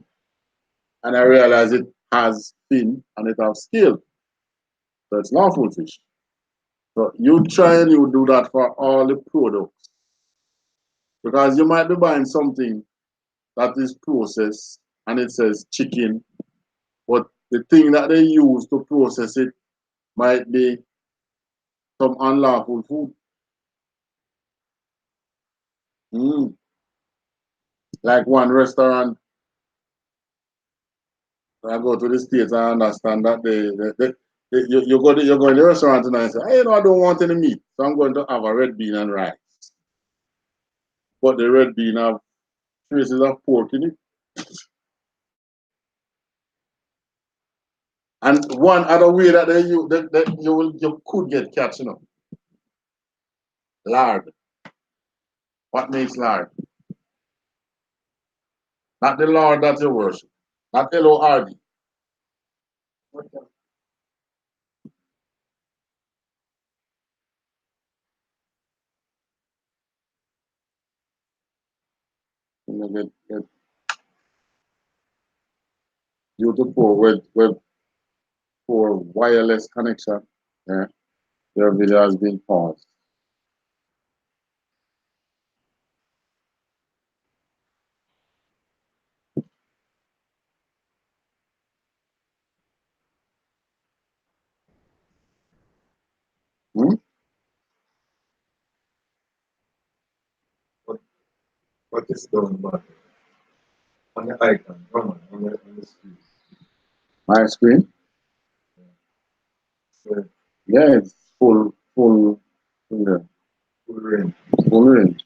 and I realized it has fin and it has scale. So it's lawful fish. So you try and you do that for all the products. Because you might be buying something that is processed and it says chicken, but the thing that they use to process it might be some unlawful food. Mm. Like one restaurant, I go to the States, I understand that you go in the restaurant tonight and say, hey, you know, I don't want any meat, so I'm going to have a red bean and rice. But the red bean have traces of pork in it. And one other way that you could get catch, you know, lard. What makes lard? Not the Lord that you worship. Not L-O-R-D. Get you to for wireless connection. Yeah, your video has been paused. Hmm? What is done but on the icon, come on the screen. My screen? So Yeah, it's yeah, full range. full range.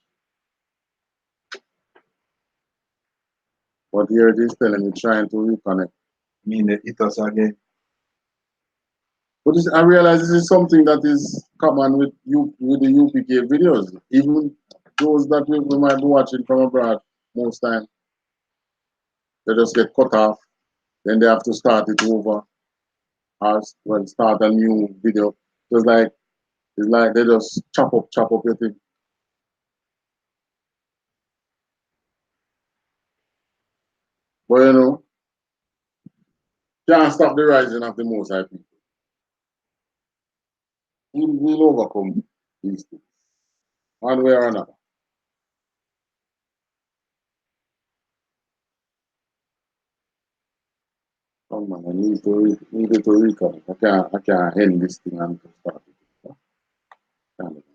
But here it is telling me trying to reconnect. Mean the ethos again. But I realize this is something that is common with the UPK videos. Even those that we might be watching from abroad most time, they just get cut off. Then they have to start it over or well, start a new video. So it's like they just chop up your thing. But you know, can't stop the rising of the Most High people. We'll overcome these things, one way or another. Oh man, I need to reconnect. I can't end this thing and start it. Can't.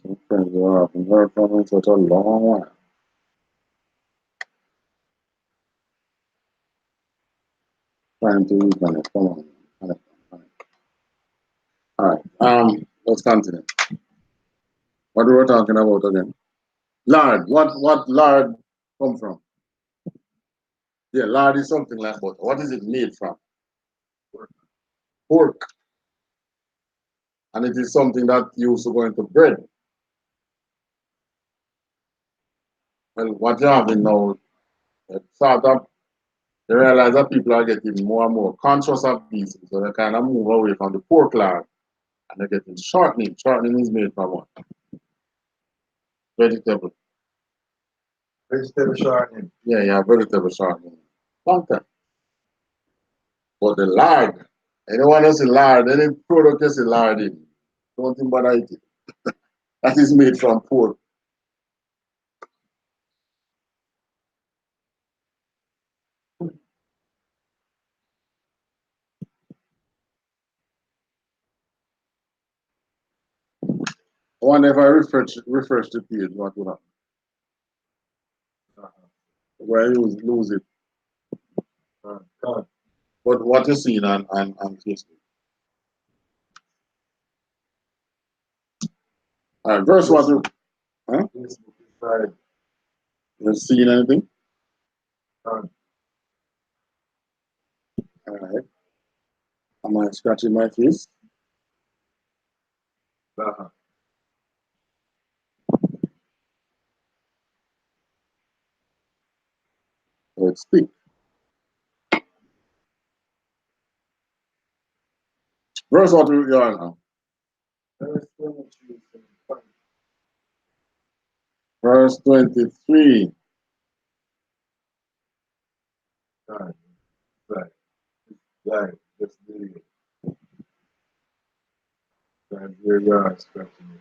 Some friends who I haven't heard from in such a long while. Trying to reconnect. Come on. Connect. All right. Let's continue. What we were talking about again? Lard. What lard come from? Yeah, lard is something like butter. What is it made from? Pork. And it is something that you also go into bread. Well, what you have now, sort of, you realize that people are getting more and more conscious of these, so they kind of move away from the pork lard and they're getting shortening. Shortening is made from what? Vegetable. Vegetable shortening. Yeah, vegetable shortening. Long time. But the lard, anyone else in lard, any product is in lard in, don't think about it. That is made from pork. I wonder if I refresh the page, what will happen? Where you lose it. But what you see on Facebook. All right, verse what you, huh? You seeing anything? All right. Am I scratching my face? Let's speak. Verse what you are now. Verse 23. Right. That's the where you are scratching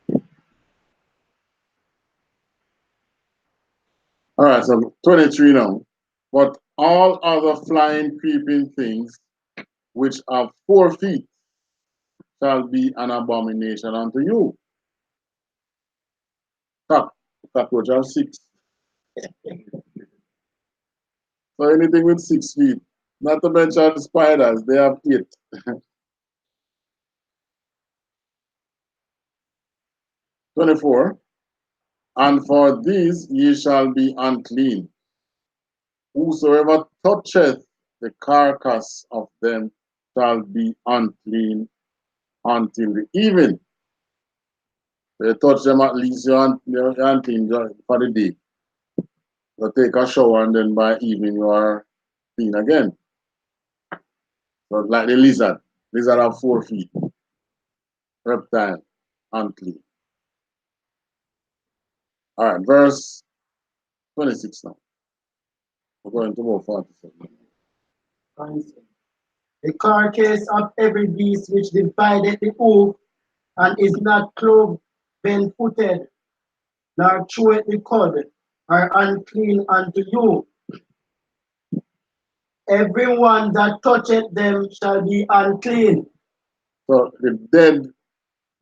it. All right, so 23 now. But all other flying, creeping things which have 4 feet shall be an abomination unto you. Cockroach have 6. So anything with 6 feet, not to mention spiders, they have 8. 24. And for these ye shall be unclean. Whosoever toucheth the carcass of them shall be unclean until the evening. You touch them at least you're unclean for the day. You take a shower and then by evening you are clean again. So like the lizard. Lizard have 4 feet. Reptile, unclean. All right, verse 26 now. We're going to about 47. The carcass of every beast which divided the hoof and is not cloven-footed, nor cheweth the cud, are unclean unto you. Everyone that toucheth them shall be unclean. So the dead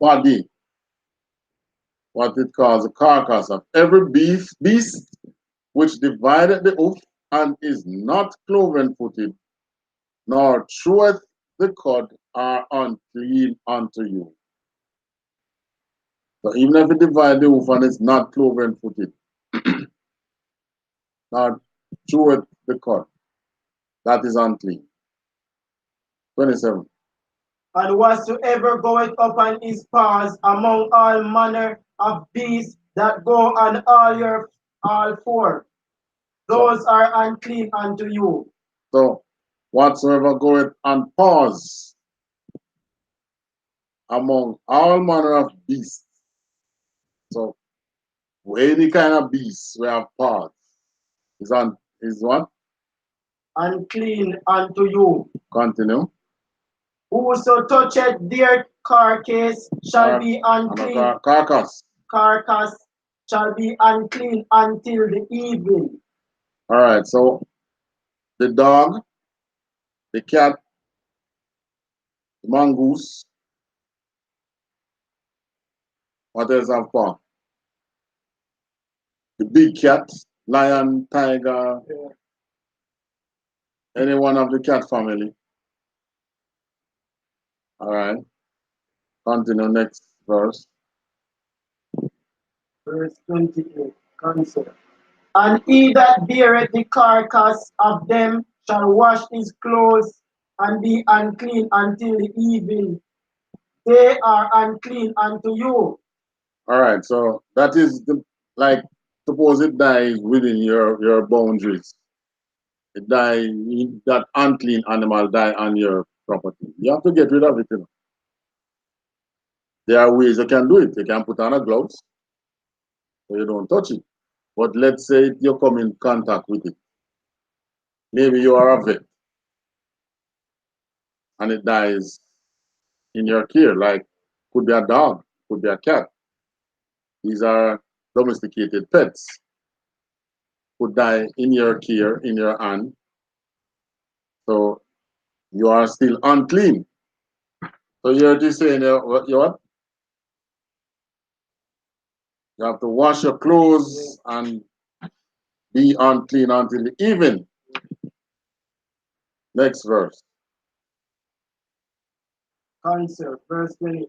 body, what it calls the carcass of every beast which divided the hoof and is not cloven-footed, nor cheweth the cud, are unclean unto you. So even if it divide the hoof and it's not cloven footed, not through it the cut, that is unclean. 27. And whatsoever goeth up on his paws among all manner of beasts that go on all four, those are unclean unto you. So whatsoever goeth on paws among all manner of beasts. So any kind of beast we have paws is what? Unclean unto you. Continue. Whoso toucheth their carcass shall be unclean. Carcass. Carcass shall be unclean until the evening. All right. So the dog, the cat, the mongoose. What else have paw? The big cat, lion, tiger, any one of the cat family. All right. Continue next verse. Verse 28. Consider. And he that beareth the carcass of them shall wash his clothes and be unclean until the evening. They are unclean unto you. All right. So that is like suppose it dies within your boundaries. It die, that unclean animal die on your property. You have to get rid of it. You know. There are ways you can do it. You can put on a gloves so you don't touch it. But let's say you come in contact with it. Maybe you are a vet and it dies in your care, like could be a dog, could be a cat. These are domesticated pets. Could die in your care, in your hand. So you are still unclean. So you're just saying what? You have to wash your clothes and be unclean until the evening. Next verse. Answer, verse 28.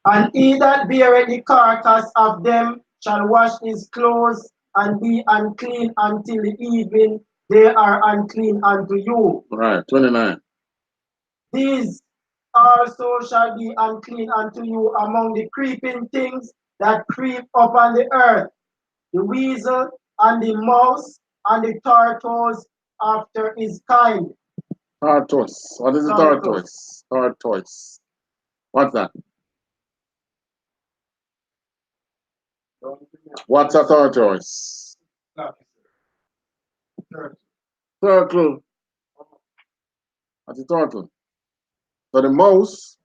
And he that beareth the carcass of them shall wash his clothes and be unclean until the evening. They are unclean unto you. Right, 29. These also shall be unclean unto you among the creeping things that creep upon the earth, the weasel and the mouse and the tortoise after his kind. Tortoise. What is a tortoise? Tortoise. What's that? What's a tortoise? Turtle. What's a turtle? So the mouse,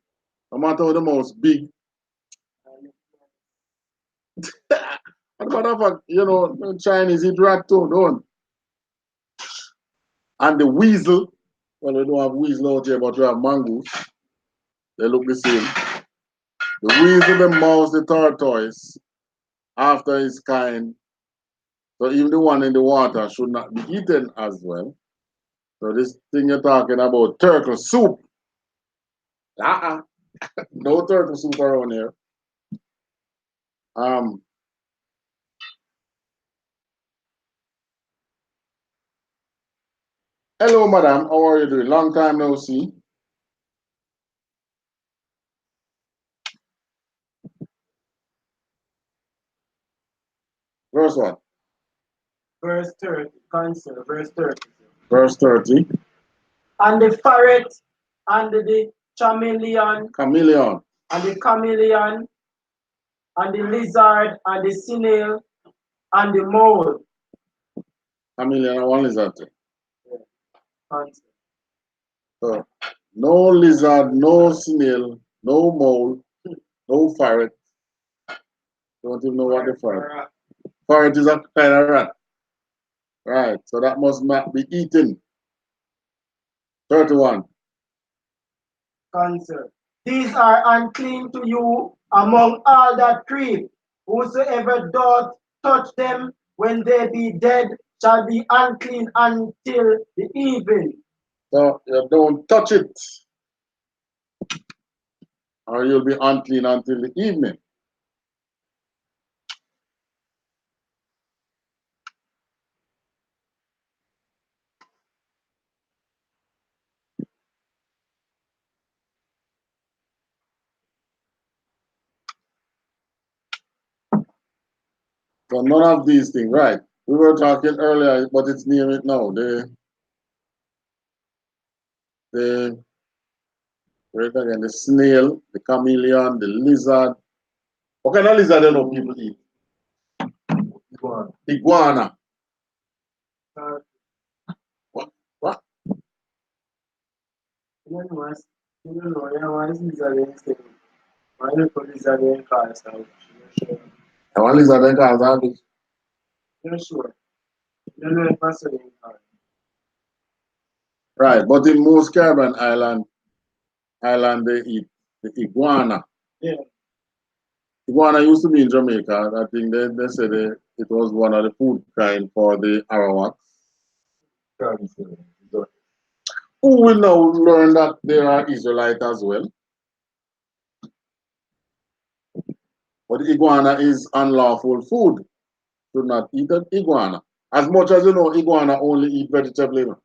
no matter how the mouse big, as a matter of fact, you know, Chinese eat rat too, don't? And the weasel, well, we don't have weasel out here, but we have mongoose. They look the same. The weasel, the mouse, the tortoise, after its kind. So even the one in the water should not be eaten as well. So this thing you're talking about, turtle soup. No turtle soup around here. Hello, madam. How are you doing? Long time no see. Verse what? Verse 30. Consider, verse 30. Verse 30. And the ferret and the chameleon Chameleon. and the chameleon and the lizard and the snail and the mole. Chameleon and one lizard. Answer. So no lizard, no snail, no mole, no ferret. Don't even know what the ferret. Ferret is a kind of rat. Right. So that must not be eaten. 31. Answer. These are unclean to you among all that creep. Whosoever doth touch them when they be dead shall be unclean until the evening. So you don't touch it, or you'll be unclean until the evening. So none of these things, right? We were talking earlier, but it's near it now. Wait again, the snail, the chameleon, the lizard. What kind of lizard do you know people eat? Iguana. Iguana. What? What? You know, yeah, why is this against him? Why the police are getting cars out? Sure. The one lizard they call that. You're sure. You know, if I say in car. Right, but in most Caribbean island they eat the iguana. Yeah. Iguana used to be in Jamaica. I think they said it was one of the food kind for the Arawaks. Who will now learn that there are Israelite as well? But iguana is unlawful food. Do not eat an iguana. As much as you know, iguana only eat vegetable. You know.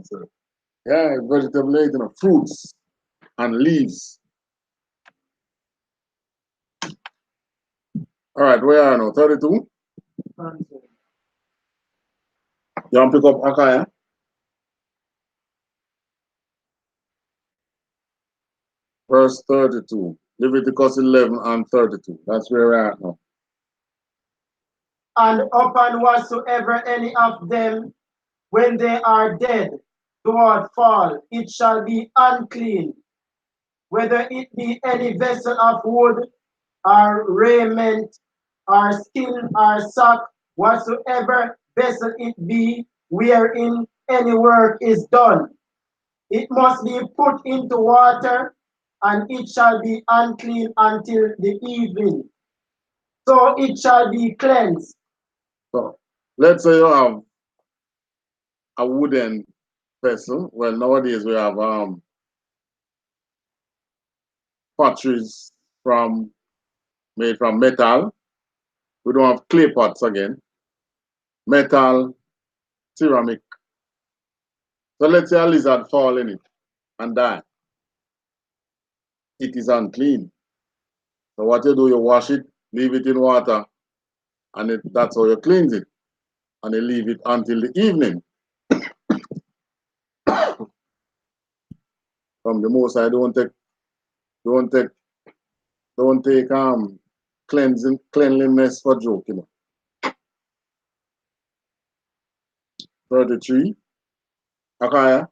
Sir. Yeah, vegetable, you know, fruits and leaves. All right, where are you now? 32? You want to pick up Akaya? Verse 32. Leviticus 11 and 32. That's where we're at now. And upon whatsoever any of them, when they are dead, toward fall, it shall be unclean, whether it be any vessel of wood, or raiment, or skin, or sock, whatsoever vessel it be, wherein any work is done. It must be put into water, and it shall be unclean until the evening. So it shall be cleansed. So let's say you have a wooden vessel. Well, nowadays we have potteries made from metal. We don't have clay pots again. Metal, ceramic. So let's say a lizard fall in it and die. It is unclean. So what you do, you wash it, leave it in water, and that's how you cleanse it. And you leave it until the evening. From the most I don't take cleanliness for joke, you know. 33. Akaya.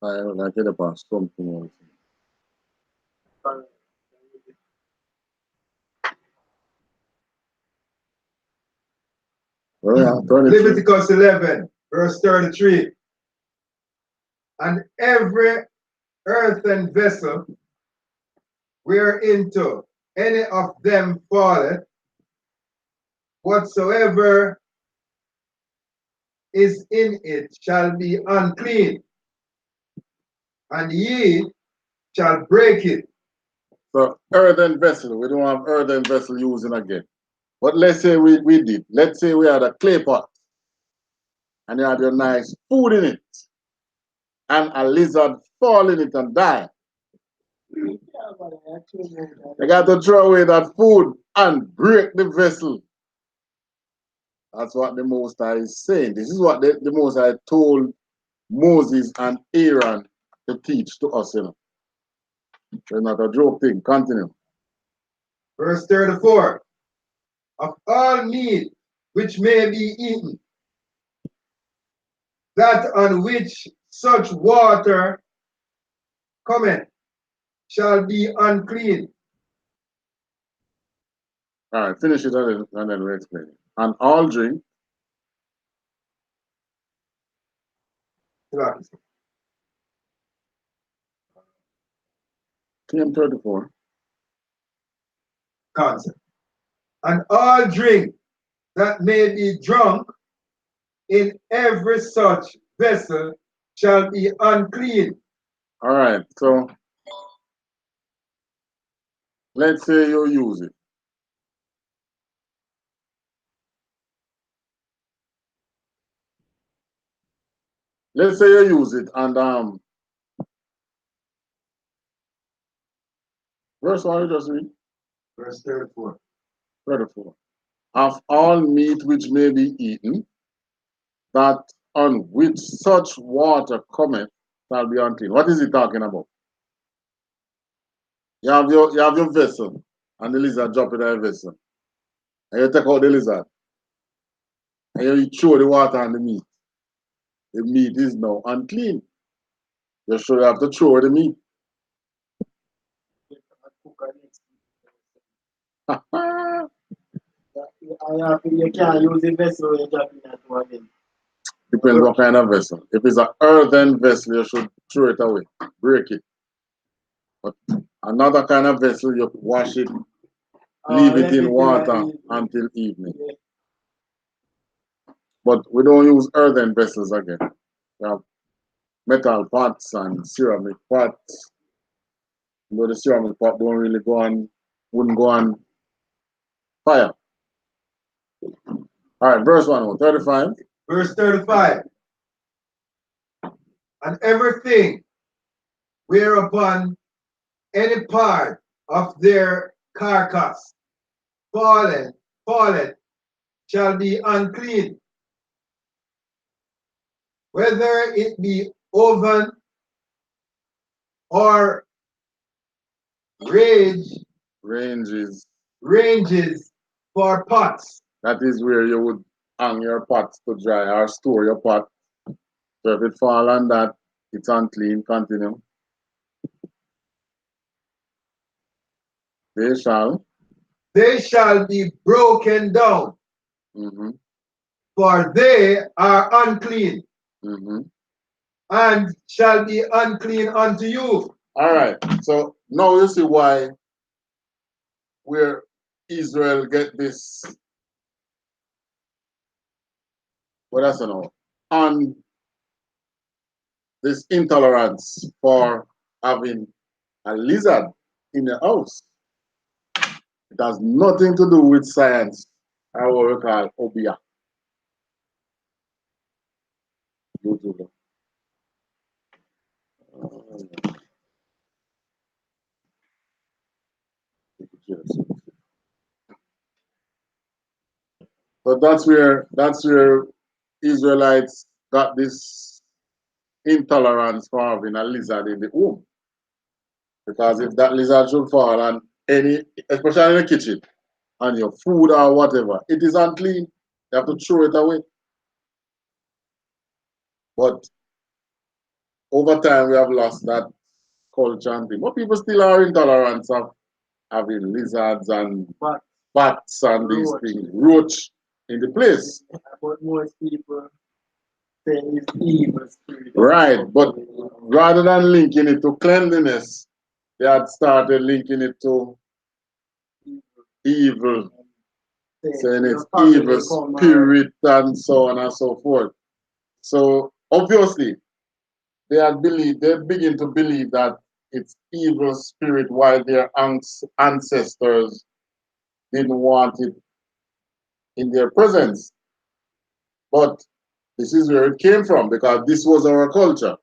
I get about something else. Oh, yeah, 33. Leviticus 11, verse 33. And every earthen vessel whereinto any of them falleth, whatsoever is in it shall be unclean, and ye shall break it. So earthen vessel, we don't have earthen vessel using again. But let's say we did. Let's say we had a clay pot and you had your nice food in it, and a lizard fall in it and die. You got to throw away that food and break the vessel. That's what the Most High is saying. This is what the Most High told Moses and Aaron to teach to us, you know. It's not a joke thing. Continue. Verse 34. Of all meat which may be eaten, that on which such water cometh shall be unclean. All right, finish it and then we explain it. And all drink. Came 34. Concept. And all drink that may be drunk in every such vessel shall be unclean. All right, so let's say you use it. let's say you use it and verse 1 you just read? Verse 34. 34. Of all meat which may be eaten, that on which such water cometh shall be unclean. What is he talking about? You have your vessel, and the lizard drop in that vessel. And you take out the lizard, and you throw the water on the meat. The meat is now unclean. You should have to throw the meat. You can't use the vessel when you drop in that one again. Depends what kind of vessel. If it's an earthen vessel, you should throw it away, break it. But another kind of vessel, you wash it, leave it in water until evening. Yeah. But we don't use earthen vessels again. We have metal pots and ceramic pots. But the ceramic pot don't really go on, wouldn't go on fire. All right, verse 1, 35. Verse 35. And everything whereupon any part of their carcass fallen shall be unclean, whether it be oven or Ranges. ranges for pots. That is where you would hang your pots to dry or store your pot. So if it fall on that, it's unclean. Continue. They shall. They shall be broken down, for they are unclean, and shall be unclean unto you. All right. So now you see why where Israel get this, what else I know, on this intolerance for having a lizard in the house. It has nothing to do with science, or what we call obia. YouTube. So that's where Israelites got this intolerance for having a lizard in the home. Because if that lizard should fall on any, especially in the kitchen, on your food or whatever, it is unclean. You have to throw it away. But over time, we have lost that culture and thing. But people still are intolerant of having lizards and bats and these things, roach in the place. But most people say it's evil spirit. Right, but rather than linking it to cleanliness, they had started linking it to evil, saying it's evil spirit and so on and so forth. So obviously, they begin to believe that it's evil spirit while their ancestors didn't want it in their presence. But this is where it came from, because this was our culture,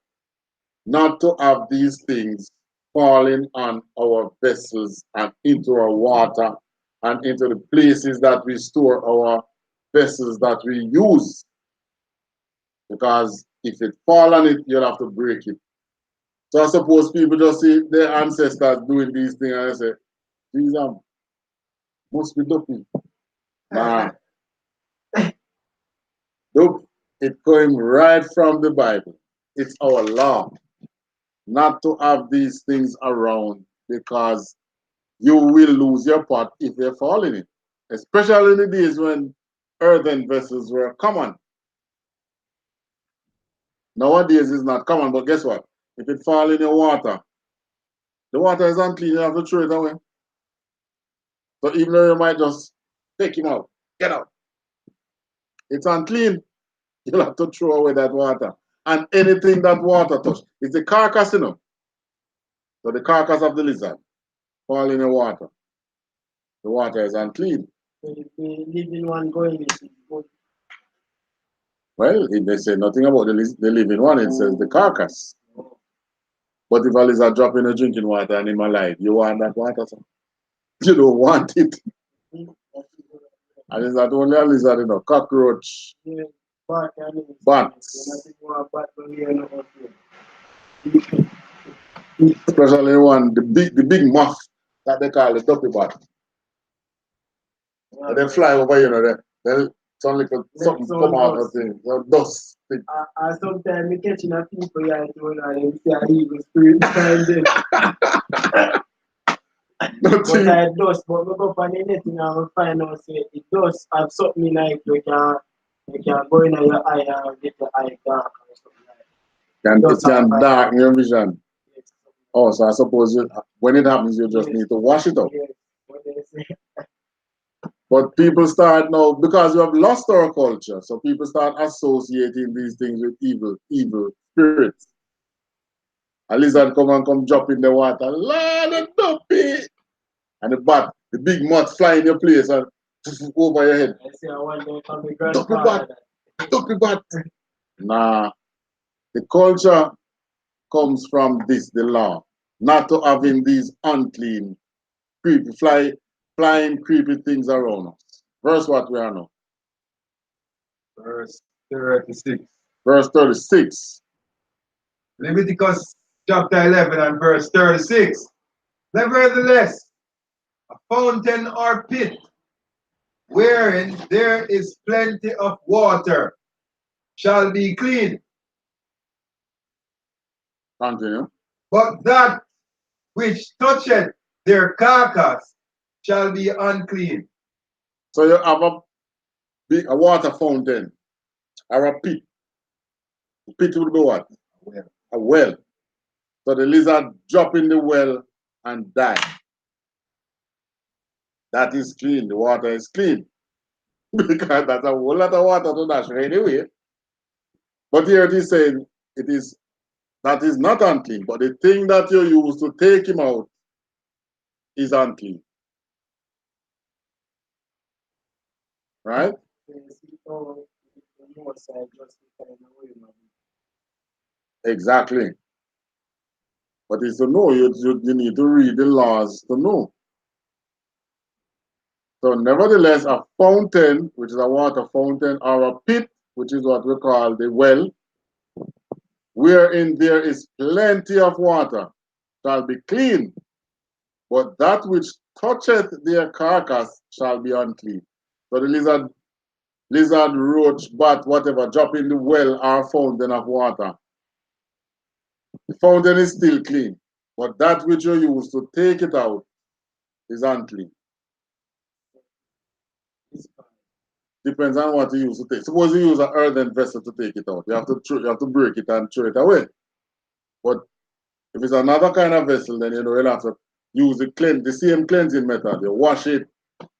not to have these things falling on our vessels and into our water and into the places that we store our vessels that we use. Because if it fall on it, you'll have to break it. So I suppose people just see their ancestors doing these things and they say, these must be doping. Nah. Dope, it's going right from the Bible. It's our law not to have these things around, because you will lose your pot if you fall in it. Especially in the days when earthen vessels were common. Nowadays it's not common, but guess what? If it fall in your water, the water is unclean, you have to throw it away. So even though you might just take him out, get out. It's unclean. You'll have to throw away that water. And anything that water touch, it's the carcass, you know. So the carcass of the lizard fall in the water. The water is unclean. So if we live in one going, it's good. Well, they say nothing about the living one. It says the carcass. But if a lizard drop in a drinking water and him alive, you want that water? You don't want it. And it's not only a lizard, you know, cockroach, bats. Especially one, the big moth that they call the duppy bat. And they fly over, you know, they suddenly something come out of things, dust. And sometimes we catching a people here, and see an evil spirit behind them. But I dust, but we go for the net and we find out say it does have something like you can go in your eye and get your eye dark or something like that. It can darken your vision. Yes. Oh, so I suppose when it happens, you just need to wash it up. Yes. But people start now, because we have lost our culture, so people start associating these things with evil spirits. A lizard come drop in the water, Lord, a duppy! And the big moth fly in your place and over your head. I see, I wonder from the Duppy bat. Nah, the culture comes from this, the law, not to having these unclean, creepy, flying creepy things around us. Verse what we are now? Verse 36. Verse 36. Leviticus chapter 11 and verse 36. Nevertheless, a fountain or pit wherein there is plenty of water shall be clean. Continue. But that which toucheth their carcass shall be unclean. So you have a water fountain or a pit. The pit will be what? A well. So the lizard drop in the well and die. That is clean. The water is clean. Because that's a whole lot of water to dash anyway. But here it is saying that is not unclean, but the thing that you use to take him out is unclean. Right? Exactly. But it's to know, you need to read the laws to know. So nevertheless, a fountain, which is a water fountain, or a pit, which is what we call the well, wherein there is plenty of water, shall be clean, but that which toucheth their carcass shall be unclean. So the lizard, roach, bat, whatever, drop in the well or fountain of water. The fountain is still clean, but that which you use to take it out is unclean. Depends on what you use to take. Suppose you use an earthen vessel to take it out. You have to break it and throw it away. But if it's another kind of vessel, then you'll have to use the same cleansing method. You wash it,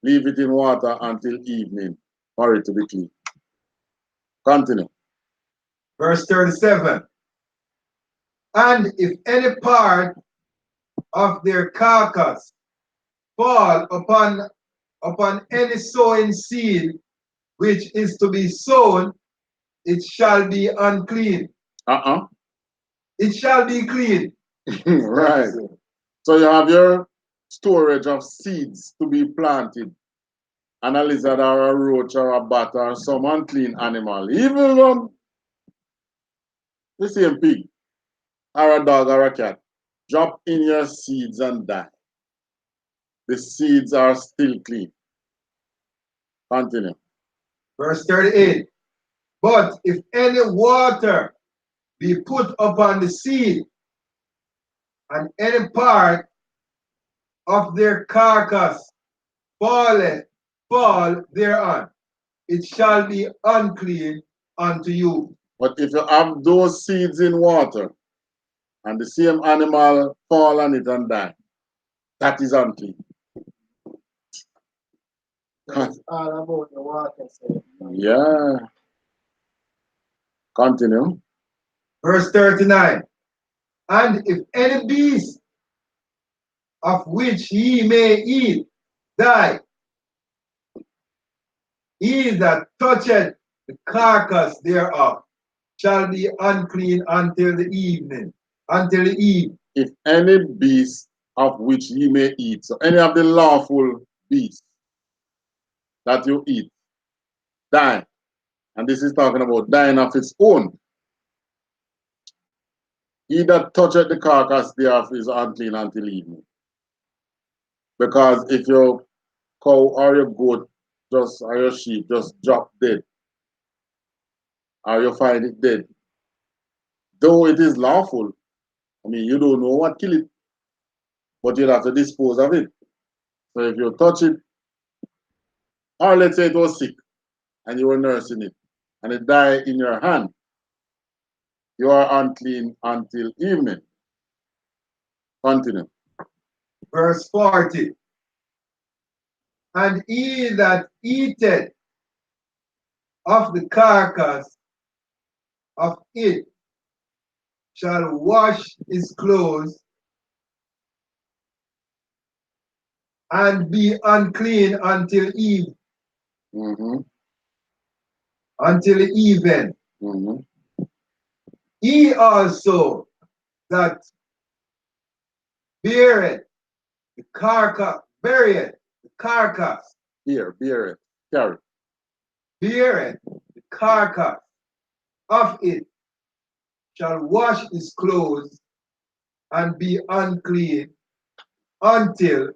leave it in water until evening for it to be clean. Continue. Verse 37. And if any part of their carcass fall upon any sowing seed which is to be sown, it shall be unclean. It shall be clean. Right. So you have your storage of seeds to be planted. And a lizard or a roach or a bat or some unclean animal, even the same pig or a dog or a cat, drop in your seeds and die. The seeds are still clean. Continue. Verse 38. But if any water be put upon the seed, and any part of their carcass fall thereon, it shall be unclean unto you. But if you have those seeds in water, and the same animal fall on it and die, that is unclean. It's all about the water. Yeah. Continue. Verse 39. And if any beast of which ye may eat die, he that toucheth the carcass thereof shall be unclean until the evening, until the eve. If any beast of which ye may eat, so any of the lawful beasts that you eat, die. And this is talking about dying of its own. He that toucheth the carcass thereof is unclean until evening. Because if your cow or your goat just or your sheep just drop dead, or you find it dead, though it is lawful, I mean you don't know what killed it, but you'll have to dispose of it. So if you touch it, or let's say it was sick and you were nursing it, and it died in your hand, you are unclean until evening. Continue. Verse 40. And he that eateth of the carcass of it shall wash his clothes and be unclean until eve, until even. He also that beareth the carcass, beareth the carcass, Bear it, carry. beareth the carcass of it shall wash his clothes and be unclean until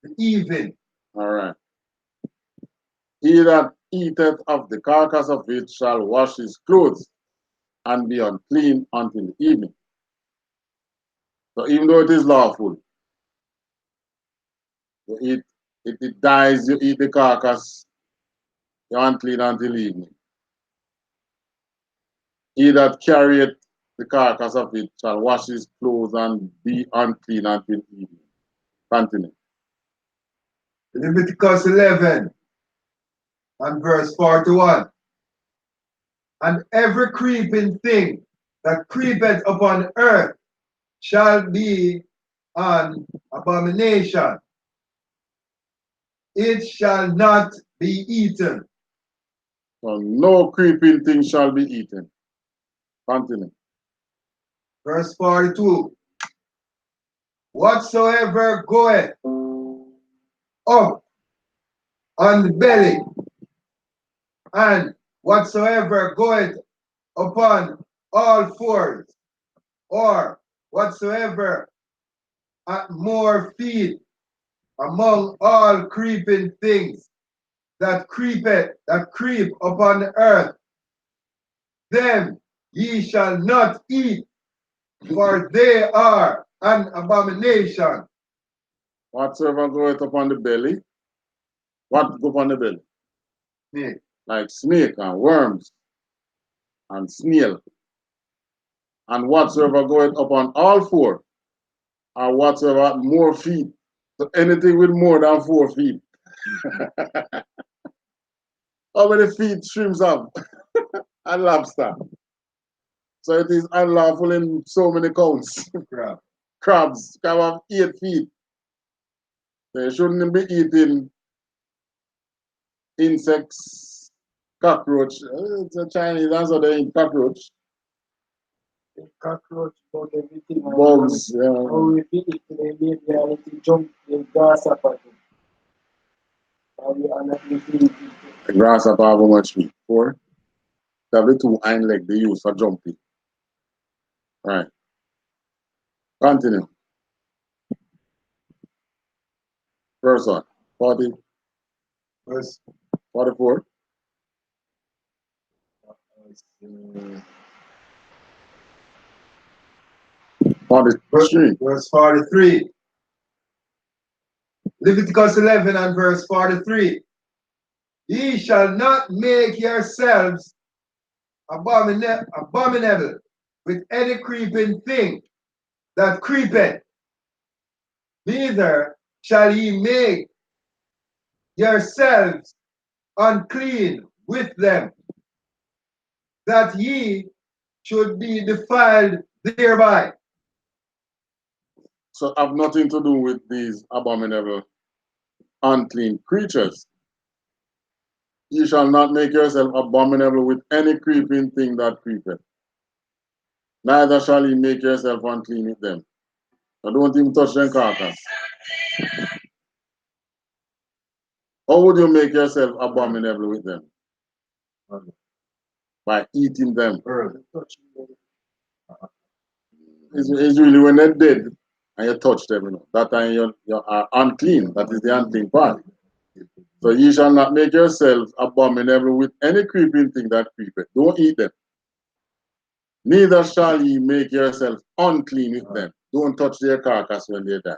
the even. All right. He that eateth of the carcass of it shall wash his clothes and be unclean until the evening. So even though it is lawful, you eat, if it dies, you eat the carcass, you're unclean until evening. He that carrieth the carcass of it shall wash his clothes and be unclean until evening. Continue. Leviticus 11 and verse 41. And every creeping thing that creepeth upon earth shall be an abomination. It shall not be eaten. So no creeping thing shall be eaten. Continue. Verse 42. Whatsoever goeth up on the belly, and whatsoever goeth upon all fours, or whatsoever at more feet among all creeping things that creep upon the earth, them ye shall not eat, for they are an abomination. Whatsoever goeth upon the belly, what go upon the belly? Snake. Like snake and worms and snail. And whatsoever goeth upon all four, or whatsoever more feet. So anything with more than 4 feet. How many feet shrimps have? And lobster. So it is unlawful in so many counts. Crab. Crabs can have 8 feet. They shouldn't be eating insects, cockroach. It's a Chinese answer, they eat cockroach. Cockroach, bug, everything. Bugs, yeah. How we be eating them, maybe I let it jump in grasshopper. How we are not eating it. The grasshopper have how much feet? 4. They have the 2 hind legs they use for jumping. Right. Continue. First one. 40, Verse 44. 43. verse 43. Leviticus 11 and verse 43. Ye shall not make yourselves abominable with any creeping thing that creepeth, neither shall ye make yourselves unclean with them, that ye should be defiled thereby. So have nothing to do with these abominable, unclean creatures. Ye shall not make yourself abominable with any creeping thing that creepeth. Neither shall ye make yourself unclean with them. So don't even touch them carcass. How would you make yourself abominable with them? By eating them. It's really when they're dead and you touch them, you know. That time you are unclean. That is the unclean part. So ye shall not make yourself abominable with any creeping thing that creepeth. Don't eat them. Neither shall ye make yourself unclean with them. Don't touch their carcass when they die.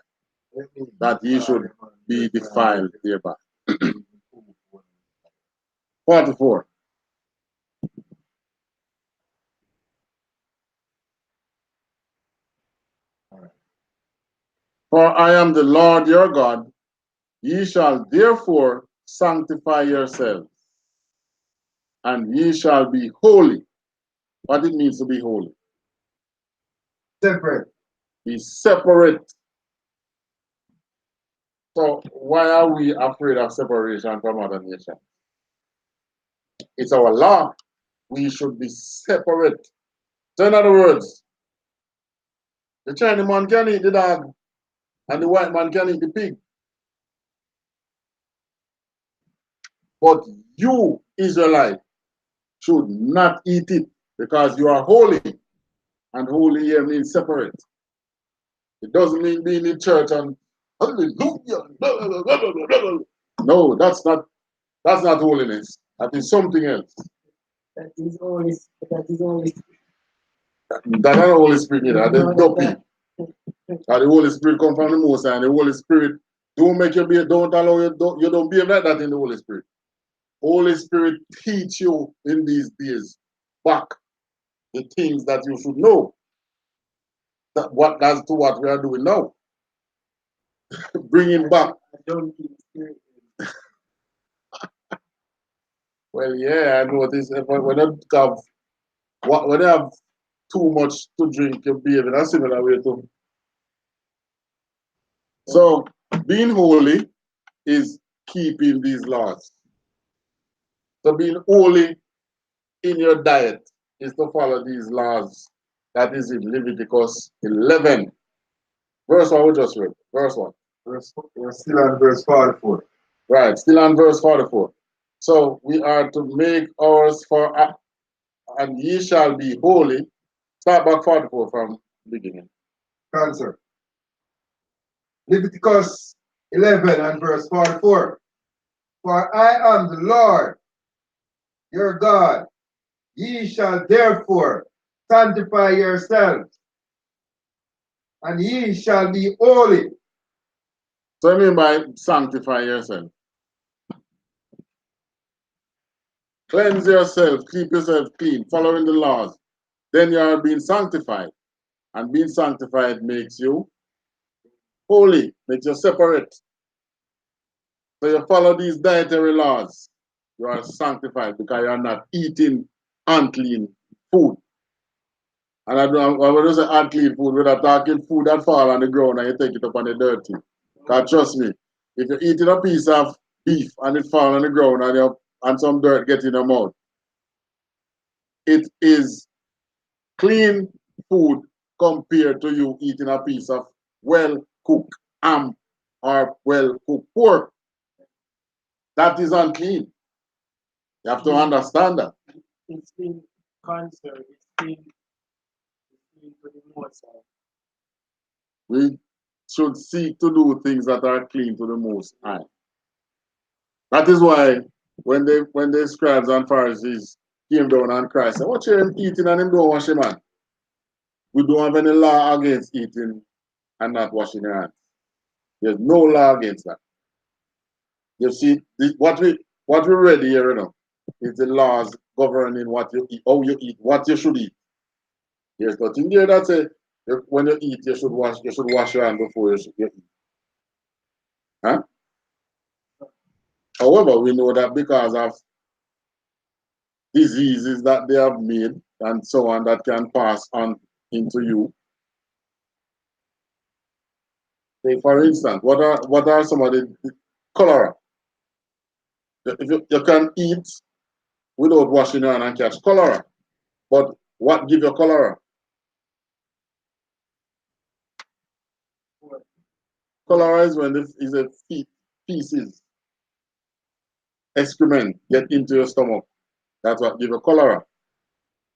That ye should be defiled thereby. 44. For I am the Lord your God. Ye shall therefore sanctify yourselves, and ye shall be holy. What it means to be holy? Separate. Be separate. So why are we afraid of separation from other nations? It's our law. We should be separate. So in other words, the Chinese man can eat the dog, and the white man can eat the pig. But you, Israelite, should not eat it because you are holy. And holy here means separate. It doesn't mean being in church and hallelujah. No, that's not holiness. That is something else. That is always. That's not the Holy Spirit either. That's dopey. The Holy Spirit come from the Most High, and the Holy Spirit don't make you be, don't allow you, you don't behave like that in the Holy Spirit. Holy Spirit teach you in these days back the things that you should know. That's to what we are doing now. Bringing back. Well, yeah, I notice when you have too much to drink, you behave in a similar way too. So being holy is keeping these laws. So being holy in your diet is to follow these laws. That is in Leviticus 11. Verse 1 we just read. Verse 1. We're still on verse 44. Right, still on verse 44. So we are to make ours for, and ye shall be holy. Start back 44 from the beginning. Answer. Leviticus 11 and verse 44. For I am the Lord, your God. Ye shall therefore sanctify yourselves, and ye shall be holy. So I mean by sanctify yourself. Cleanse yourself, keep yourself clean, following the laws. Then you are being sanctified. And being sanctified makes you holy, makes you separate. So you follow these dietary laws. You are sanctified because you are not eating unclean food. And I don't say unclean food, we're not talking food that fall on the ground and you take it up on the dirty. Because trust me, if you're eating a piece of beef and it fall on the ground and some dirt get in your mouth, it is clean food compared to you eating a piece of well-cooked ham or well-cooked pork. That is unclean. You have to understand that. It's been concerned. It's been for the Most High. We should seek to do things that are clean to the Most High. That is why when the scribes and Pharisees came down and Christ said, what you eating and him don't wash your hands? We don't have any law against eating and not washing your hands. There's no law against that. You see, what we read here, you know, is the laws governing what you eat, how you eat, what you should eat. There's nothing there that says when you eat, you should wash your hand before you eat. Huh? However, we know that because of diseases that they have made and so on that can pass on into you. Say, for instance, what are some of the cholera? You can eat without washing your hand and catch cholera. But what give you cholera? Cholera is when is a feces, excrement get into your stomach. That's what give you cholera.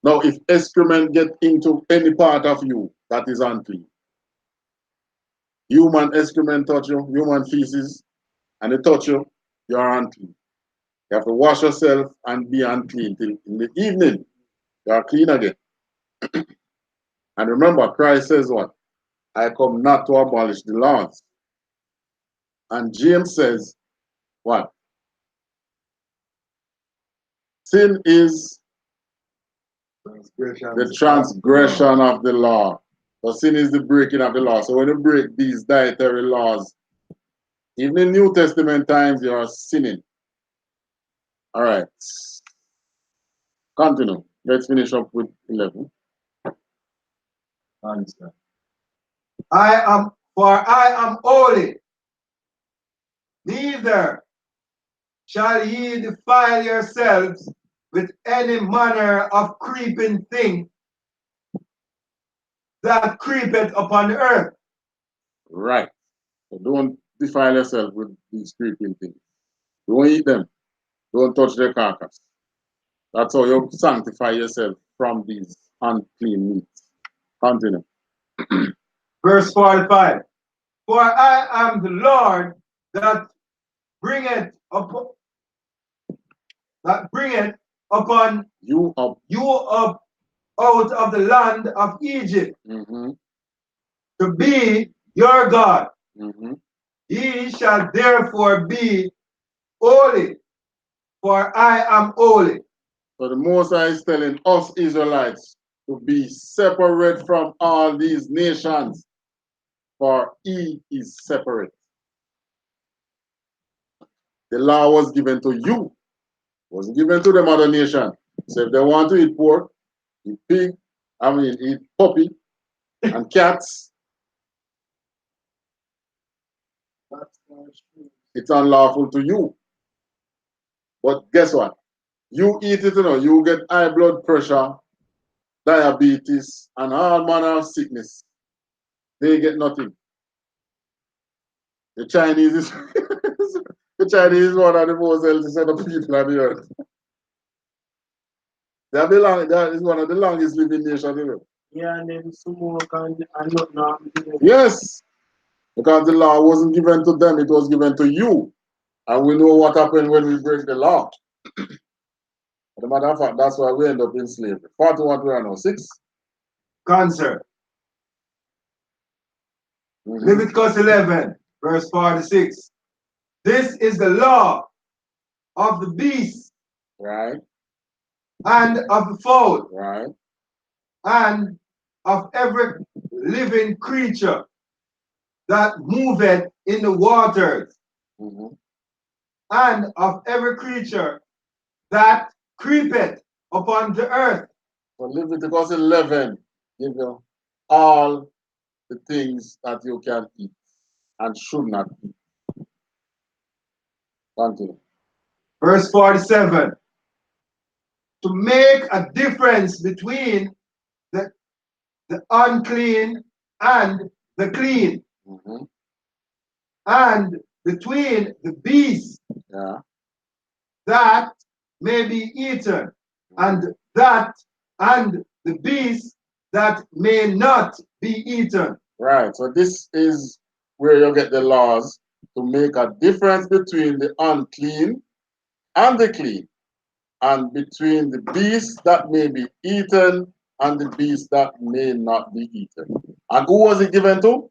Now, if excrement get into any part of you, that is unclean. Human excrement touch you, human feces, and it touch you, you are unclean. You have to wash yourself and be unclean till in the evening. You are clean again. And remember, Christ says what? I come not to abolish the laws. And James says, what? Sin is the transgression of the law. So sin is the breaking of the law. So when you break these dietary laws, even in New Testament times, you are sinning. All right. Continue. Let's finish up with 11. Answer. I am holy, neither shall ye defile yourselves with any manner of creeping thing that creepeth upon the earth. Right. So don't defile yourself with these creeping things. Don't eat them. Don't touch their carcass. That's how you sanctify yourself from these unclean meats. Continue. Verse 45. For I am the Lord that bringeth upon you up out of the land of Egypt to be your God. Ye shall therefore be holy, for I am holy. So the Most High is telling us Israelites to be separate from all these nations, for He is separate. The law was given to you, wasn't given to them other nation. So if they want to eat pork, eat pig, eat puppy and cats, it's unlawful to you. But guess what? You eat it, you get high blood pressure, diabetes, and all manner of sickness. They get nothing. The Chinese is the Chinese is one of the most healthy set of people on the earth. That is one of the longest living nations in the world. Yeah, and then smoke and not. Yes, because the law wasn't given to them, it was given to you. And we know what happened when we break the law. As a matter of fact, that's why we end up in slavery. 41 we are now, 6. Cancer. Leviticus 11, verse 46. This is the law of the beast. Right. And of the fowl. Right. And of every living creature that moveth in the waters. And of every creature that creepeth upon the earth. So Leviticus 11 give you all the things that you can eat and should not eat. Continue. Verse 47. To make a difference between the unclean and the clean. And between the beasts that may be eaten and the beasts that may not be eaten. Right. So this is where you get the laws to make a difference between the unclean and the clean, and between the beasts that may be eaten and the beasts that may not be eaten. And who was it given to?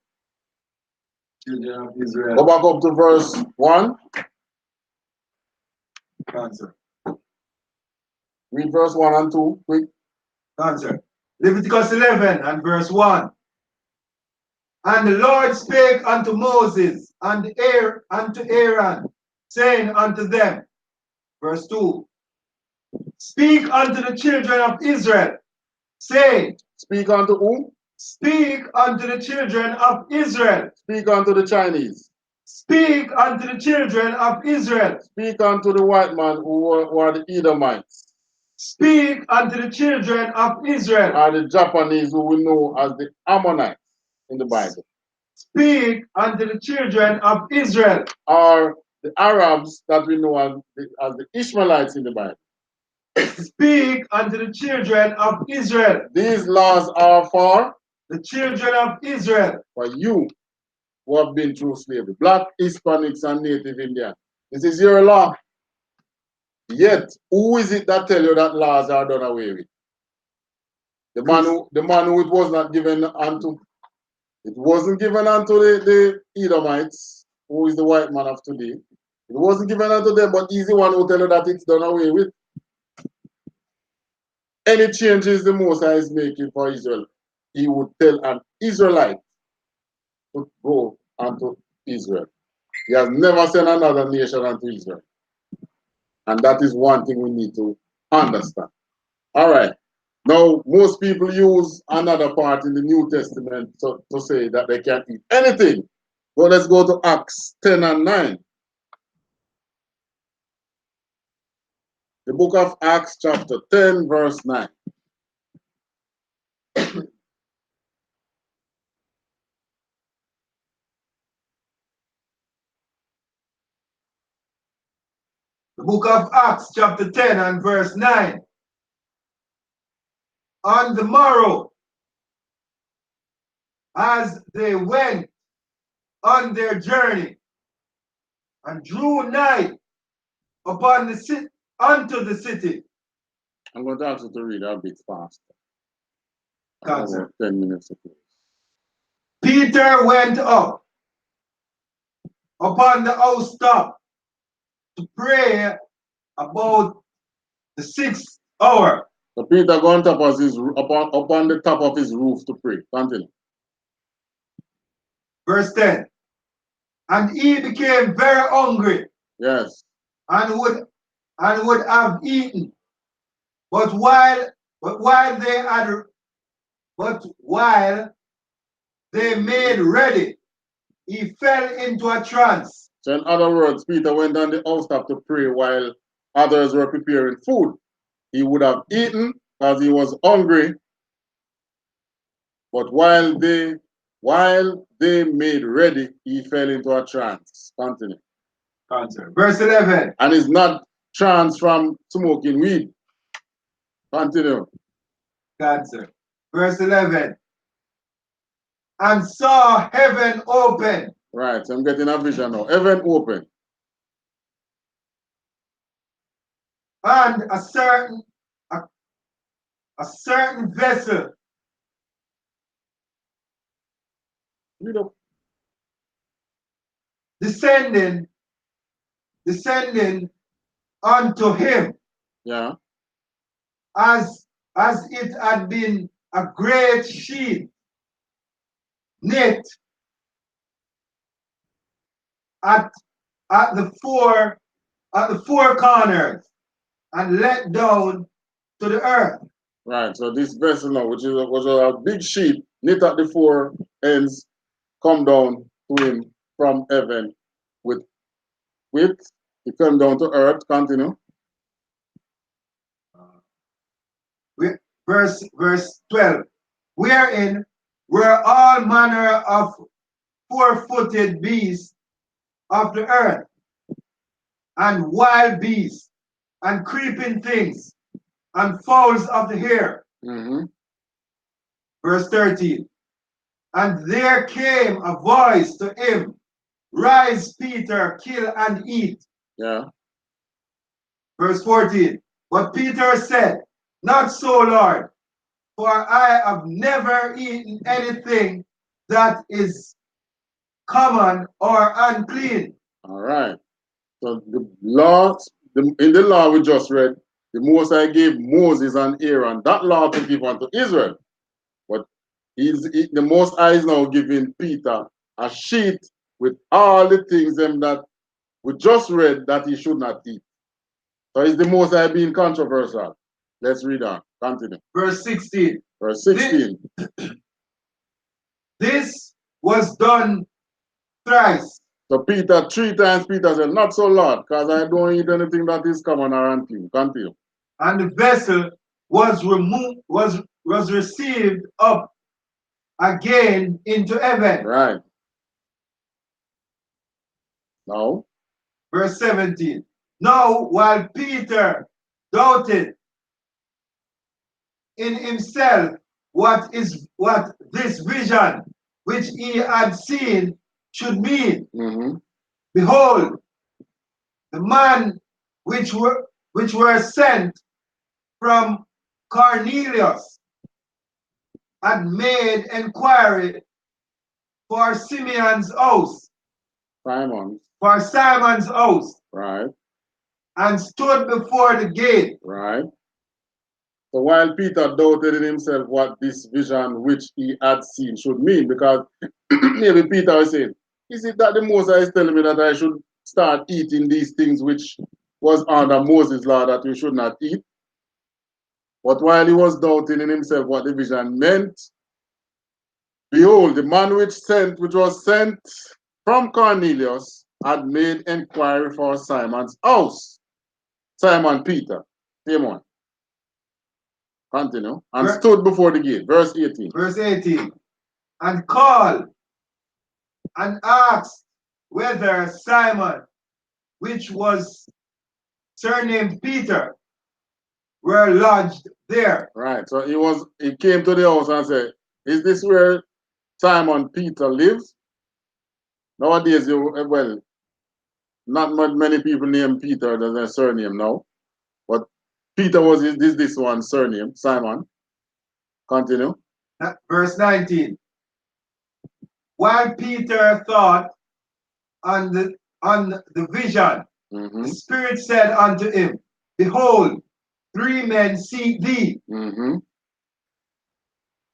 Children of Israel. Go back up to verse 1. Answer. Read verse 1 and 2, quick. Answer. Leviticus 11 and verse 1. And the Lord spake unto Moses and unto Aaron, saying unto them, verse 2, speak unto the children of Israel, saying, speak unto whom? Speak unto the children of Israel. Speak unto the Chinese. Speak unto the children of Israel. Speak unto the white man who are the Edomites. Speak unto the children of Israel. Are the Japanese who we know as the Ammonites in the Bible. Speak unto the children of Israel. Are the Arabs that we know as the Ishmaelites in the Bible. Speak unto the children of Israel. These laws are for the children of Israel. For you who have been through slavery, Black, Hispanics, and Native Indians. This is your law. Yet, who is it that tell you that laws are done away with? The man who it was not given unto. It wasn't given unto the Edomites, who is the white man of today. It wasn't given unto them, but he's the one who tell you that it's done away with. Any changes the Most High is making for Israel, he would tell an Israelite to go unto Israel. He has never sent another nation unto Israel. And that is one thing we need to understand. All right. Now, most people use another part in the New Testament to say that they can't eat anything. Well, let's go to Acts 10 and 9. The book of Acts, chapter 10, verse 9. The book of Acts, chapter 10 and verse 9. On the morrow, as they went on their journey and drew nigh upon the city, unto the city. I'm going to ask you to read a bit faster. About 10 minutes ago. Peter went up upon the housetop to pray about the 6th hour. So Peter going up upon the top of his roof to pray. Continue. Verse 10. And he became very hungry. Yes. And would have eaten. But while they made ready, he fell into a trance. So in other words, Peter went on the housetop to pray while others were preparing food. He would have eaten because he was hungry. But while they made ready, he fell into a trance. Continue. Verse 11. And it's not trance from smoking weed. Continue. Verse 11. And saw heaven open. Right, so I'm getting a vision now. Heaven open. And a certain vessel descending unto him. Yeah. As it had been a great sheet knit at the four corners and let down to the earth. Right, so this vessel now, which was a big sheet knit at the four ends, come down to him from heaven with it come down to earth. Continue. Verse 12. Wherein were all manner of four-footed beasts of the earth, and wild beasts, and creeping things, and fowls of the air. Verse 13. And there came a voice to him, Rise, Peter, kill and eat. Yeah. Verse 14. But Peter said, Not so, Lord, for I have never eaten anything that is common or unclean. All right. So the law, in the law we just read, the Most High gave Moses and Aaron that law to give unto Israel. But the Most High is now giving Peter a sheet with all the things that we just read that he should not eat. So is the Most High being controversial? Let's read on. Continue. Verse 16. Verse 16. This was done thrice. So Peter, 3 times Peter said, not so, Lord, because I don't eat anything that is common or unclean. Continue. And the vessel was removed, was received up again into heaven. Right. Now, verse 17. Now, while Peter doubted in himself what this vision which he had seen should mean, behold, the man which were sent from Cornelius had made inquiry for Simeon's house, for Simon's house, right, and stood before the gate. right. So while Peter doubted in himself what this vision which he had seen should mean, because maybe Peter was saying, is it that the Moses is telling me that I should start eating these things which was under Moses' law that we should not eat? But while he was doubting in himself what the vision meant, behold, the man which was sent from Cornelius had made inquiry for Simon's house. Simon Peter, same one. Continue. And stood before the gate. Verse 18. Verse 18. And called and asked whether Simon, which was surnamed Peter, were lodged there. Right. So he came to the house and said, is this where Simon Peter lives? Nowadays, well, not many people named Peter as their surname now. But Peter was this one surname, Simon. Continue. Verse 19. While Peter thought on the vision, the Spirit said unto him, behold, 3 men seek thee.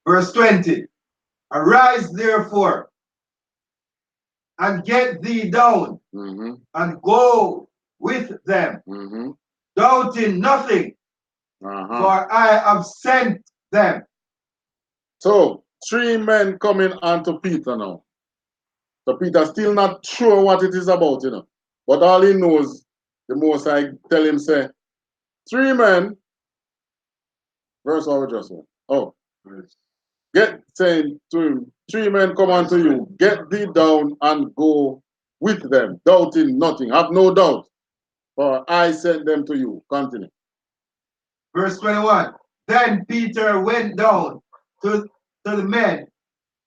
Verse 20. Arise therefore and get thee down and go with them, doubting nothing, for I have sent them. So 3 men coming unto Peter now. So Peter still not sure what it is about, But all he knows, the most I tell him, say, 3 men, verse what we just read. Oh, get saying to him, 3 men come unto you, get thee down and go with them, doubting nothing. Have no doubt, for I sent them to you. Continue. Verse 21. Then Peter went down to the men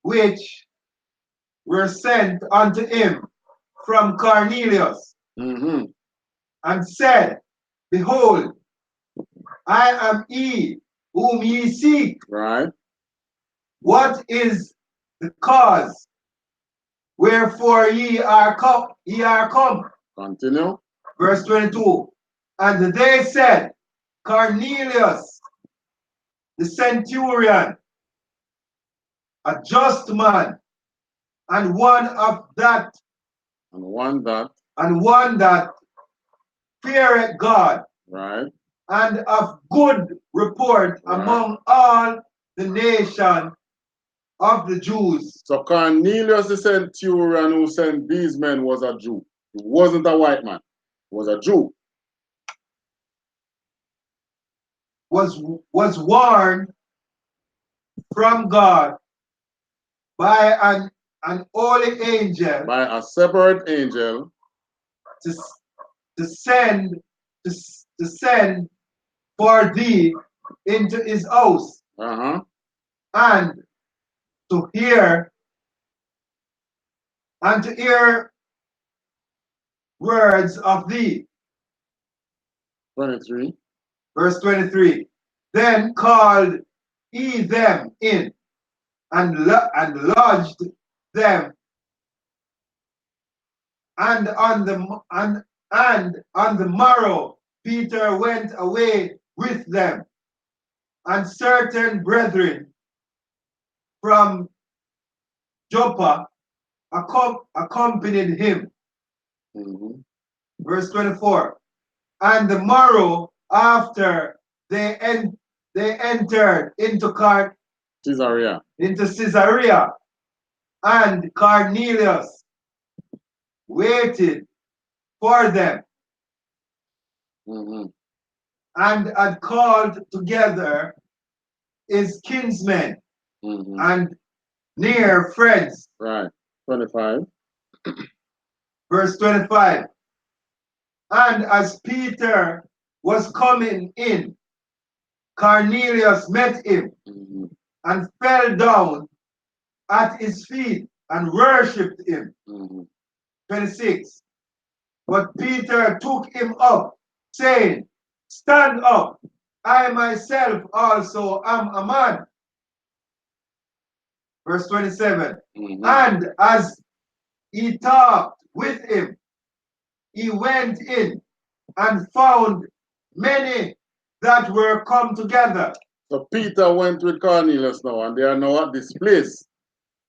which were sent unto him from Cornelius, and said, behold, I am he whom ye seek. Right. What is the cause wherefore ye are come? Continue. Verse 22. And they said, Cornelius, the centurion, a just man, and one that feareth God, right, and of good report among all the nation of the Jews. So Cornelius the centurion who sent these men was a Jew. He wasn't a white man. He was a Jew. Was warned from God by an holy angel, by a separate angel, to send for thee into his house, and to hear words of thee. 23. Verse 23. Then called he them in, and lodged them, and on the morrow Peter went away with them, and certain brethren from Joppa accompanied him. Verse 24. And the morrow after they entered into Caesarea, and Cornelius waited for them Mm-hmm. and had called together his kinsmen Mm-hmm. and near friends. Right. 25. Verse 25. And as Peter was coming in, Cornelius met him Mm-hmm. and fell down at his feet and worshipped him. Mm-hmm. 26. But Peter took him up, saying, Stand up, I myself also am a man. Verse 27. Mm-hmm. And as he talked with him, he went in and found many that were come together. So Peter went with Cornelius now, and they are now at this place.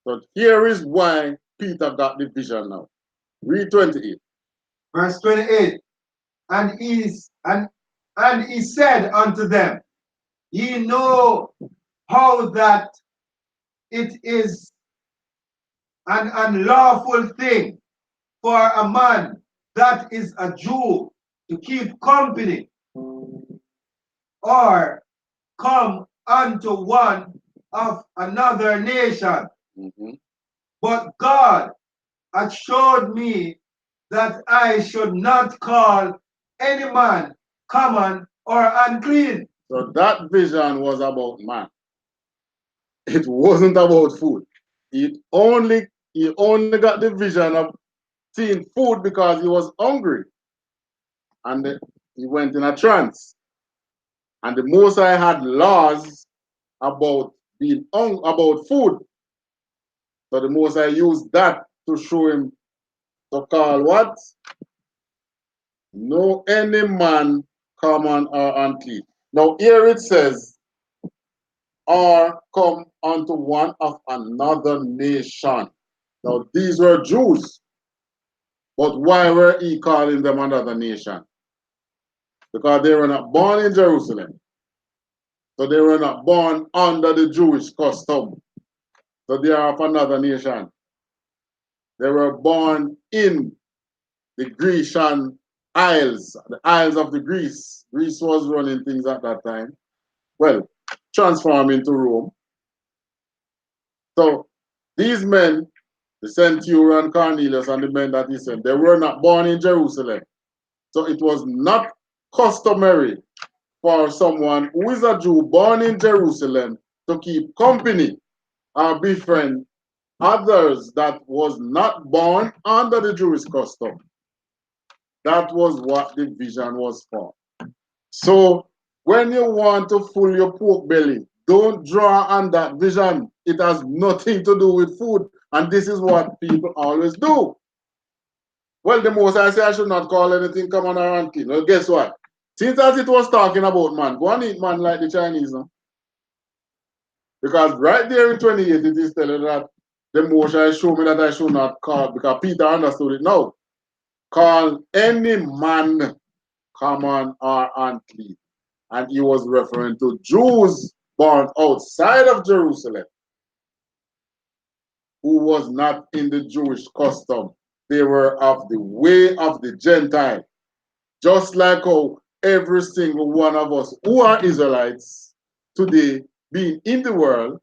So here is why Peter got the vision now. Read 28. Verse 28. And he said unto them, Ye know how that it is an unlawful thing for a man that is a Jew to keep company or come unto one of another nation. Mm-hmm. But God hath showed me that I should not call any man common or unclean. So that vision was about man. It wasn't about food. He only got the vision of seeing food because he was hungry. And he went in a trance. And the Most High had laws about about food. So the Most High used that to show him to call what? No any man common or unclean. Now here it says, or come unto one of another nation. Now these were Jews. But why were he calling them another nation? Because they were not born in Jerusalem. So they were not born under the Jewish custom. So they are of another nation. They were born in the Grecian Isles, the Isles of the Greece. Greece was running things at that time. Well, transformed into Rome. So these men, the centurion Cornelius and the men that he sent, they were not born in Jerusalem. So it was not customary for someone who is a Jew born in Jerusalem to keep company or befriend others that was not born under the Jewish custom. That was what the vision was for. So when you want to fill your pork belly, don't draw on that vision. It has nothing to do with food. And this is what people always do. Well, the most I say I should not call anything common or unclean. Well, guess what? Since as it was talking about man, go and eat man like the Chinese now. Because right there in 28, it is telling that the most I show me that I should not call, because Peter understood it now. Call any man common or unclean. And he was referring to Jews born outside of Jerusalem who was not in the Jewish custom. They were of the way of the Gentile. Just like how every single one of us who are Israelites today being in the world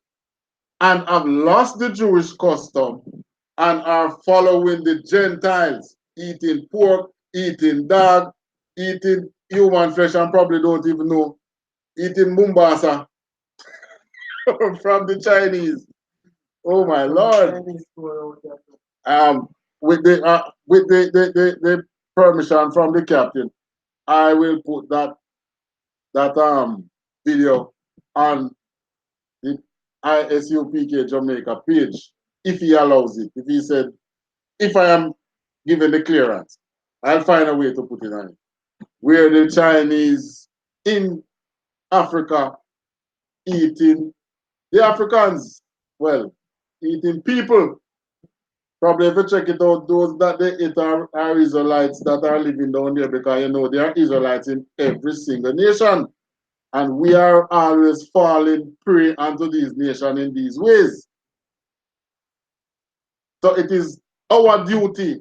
and have lost the Jewish custom and are following the Gentiles, eating pork, eating dog, eating human flesh, and probably don't even know, eating mumbasa from the Chinese. Oh my Lord! With the permission from the captain, I will put that video on the I.S.U.P.K. Jamaica page if he allows it. If he said, if I am given the clearance, I'll find a way to put it on it. Where the Chinese in Africa eating the Africans, well, eating people. Probably if you check it out, those that they eat are Israelites that are living down there, because you know there are Israelites in every single nation. And we are always falling prey unto these nations in these ways. So it is our duty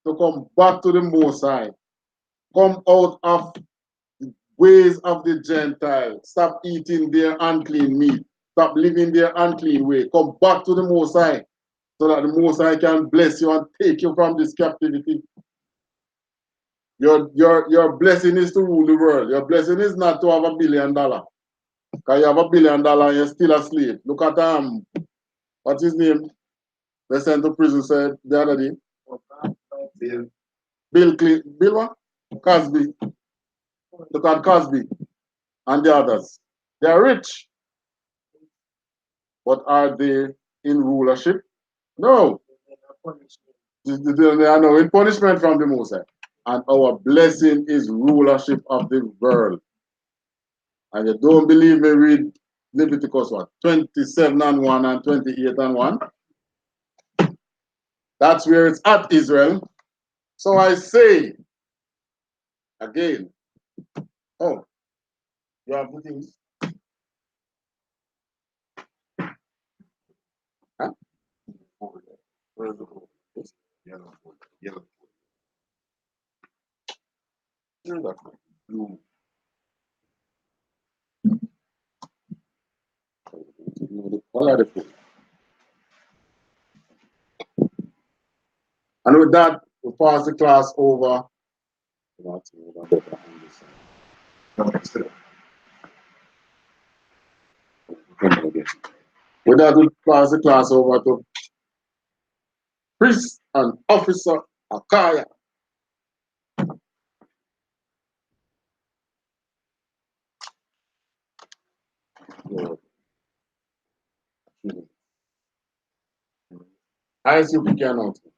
to come back to the Most High. Come out of the ways of the Gentiles. Stop eating their unclean meat. Stop living their unclean way. Come back to the Most High so that the Most High can bless you and take you from this captivity. Your blessing is to rule the world. Your blessing is not to have $1 billion. Because you have $1 billion and you're still a slave. Look at what's his name? They sent to prison said the other day. Bill what? Cosby. Look at Cosby and the others. They are rich. But are they in rulership? No. They are now in punishment from the Most High. And our blessing is rulership of the world. And you don't believe me, read Leviticus what? 27:1 and 28:1. That's where it's at, Israel. So I say again, oh, you have the things. Huh? Where's the book? Yellow book. Yellow book. Here's that one. Blue. What are the food? And with that, we pass the class over. With that, we pass the class over to Priest and Officer Akaya. I.S.U.P.K announcement.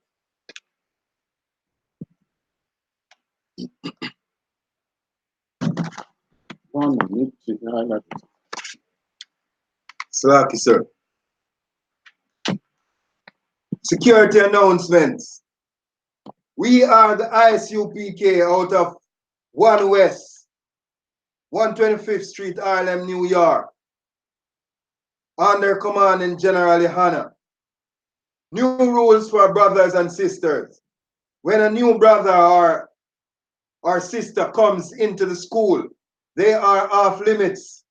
One minute, Slaki, sir. Security announcements. We are the I.S.U.P.K out of 1 West, 125th Street, Harlem, New York, under commanding General YAHANNA. New rules for brothers and sisters. When a new brother or sister comes into the school, they are off limits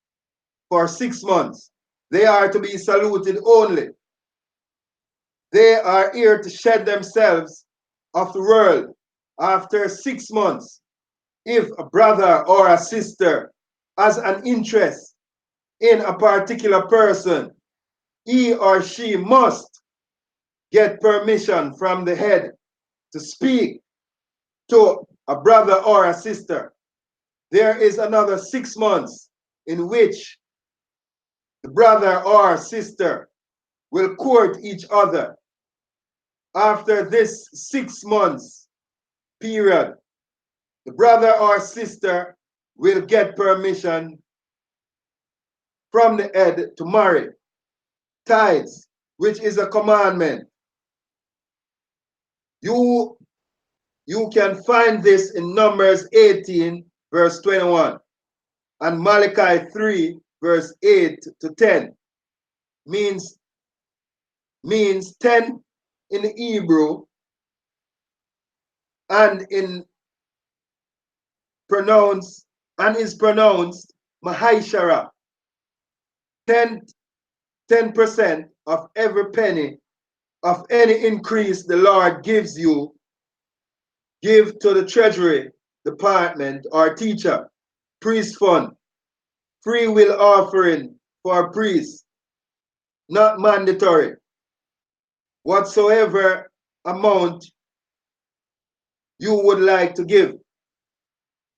for 6 months. They are to be saluted only. They are here to shed themselves of the world after 6 months. If a brother or a sister has an interest in a particular person, he or she must get permission from the head to speak to a brother or a sister. There is another 6 months in which the brother or sister will court each other. After this 6 months period, the brother or sister will get permission from the head to marry. Tithes, which is a commandment. You can find this in Numbers 18, verse 21, and Malachi 3, verse 8 to 10. Means 10 in the Hebrew, and is pronounced Mahaishara. 10% of every penny of any increase the Lord gives you, give to the treasury department or teacher, priest fund, free will offering for priests, not mandatory. Whatsoever amount you would like to give.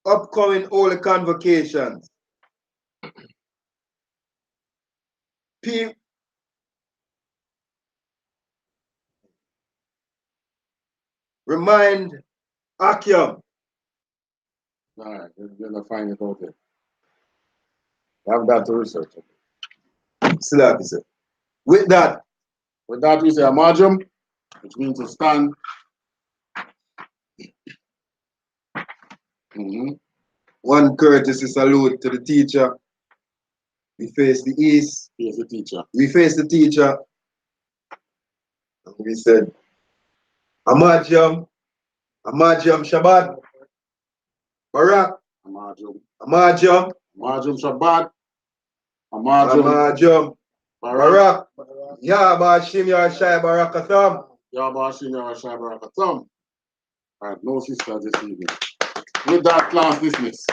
Upcoming holy convocations. Remind Akyam. All right, you're gonna find it out there. Have that to research. Slaki, sir. With that, we say a margin, which means to stand. One courtesy salute to the teacher. We face the east. Face the teacher. We face the teacher. And we said, Amajam, Amajam Shabbat. Barak. Amajam. Amajum Shabbat. Amajum Amajam. Barak. Barak. Ya Bashim Ya Shai Barakatam. Yabashim Yahashai Barakatam. All right, no sisters this evening. With that, class dismissed.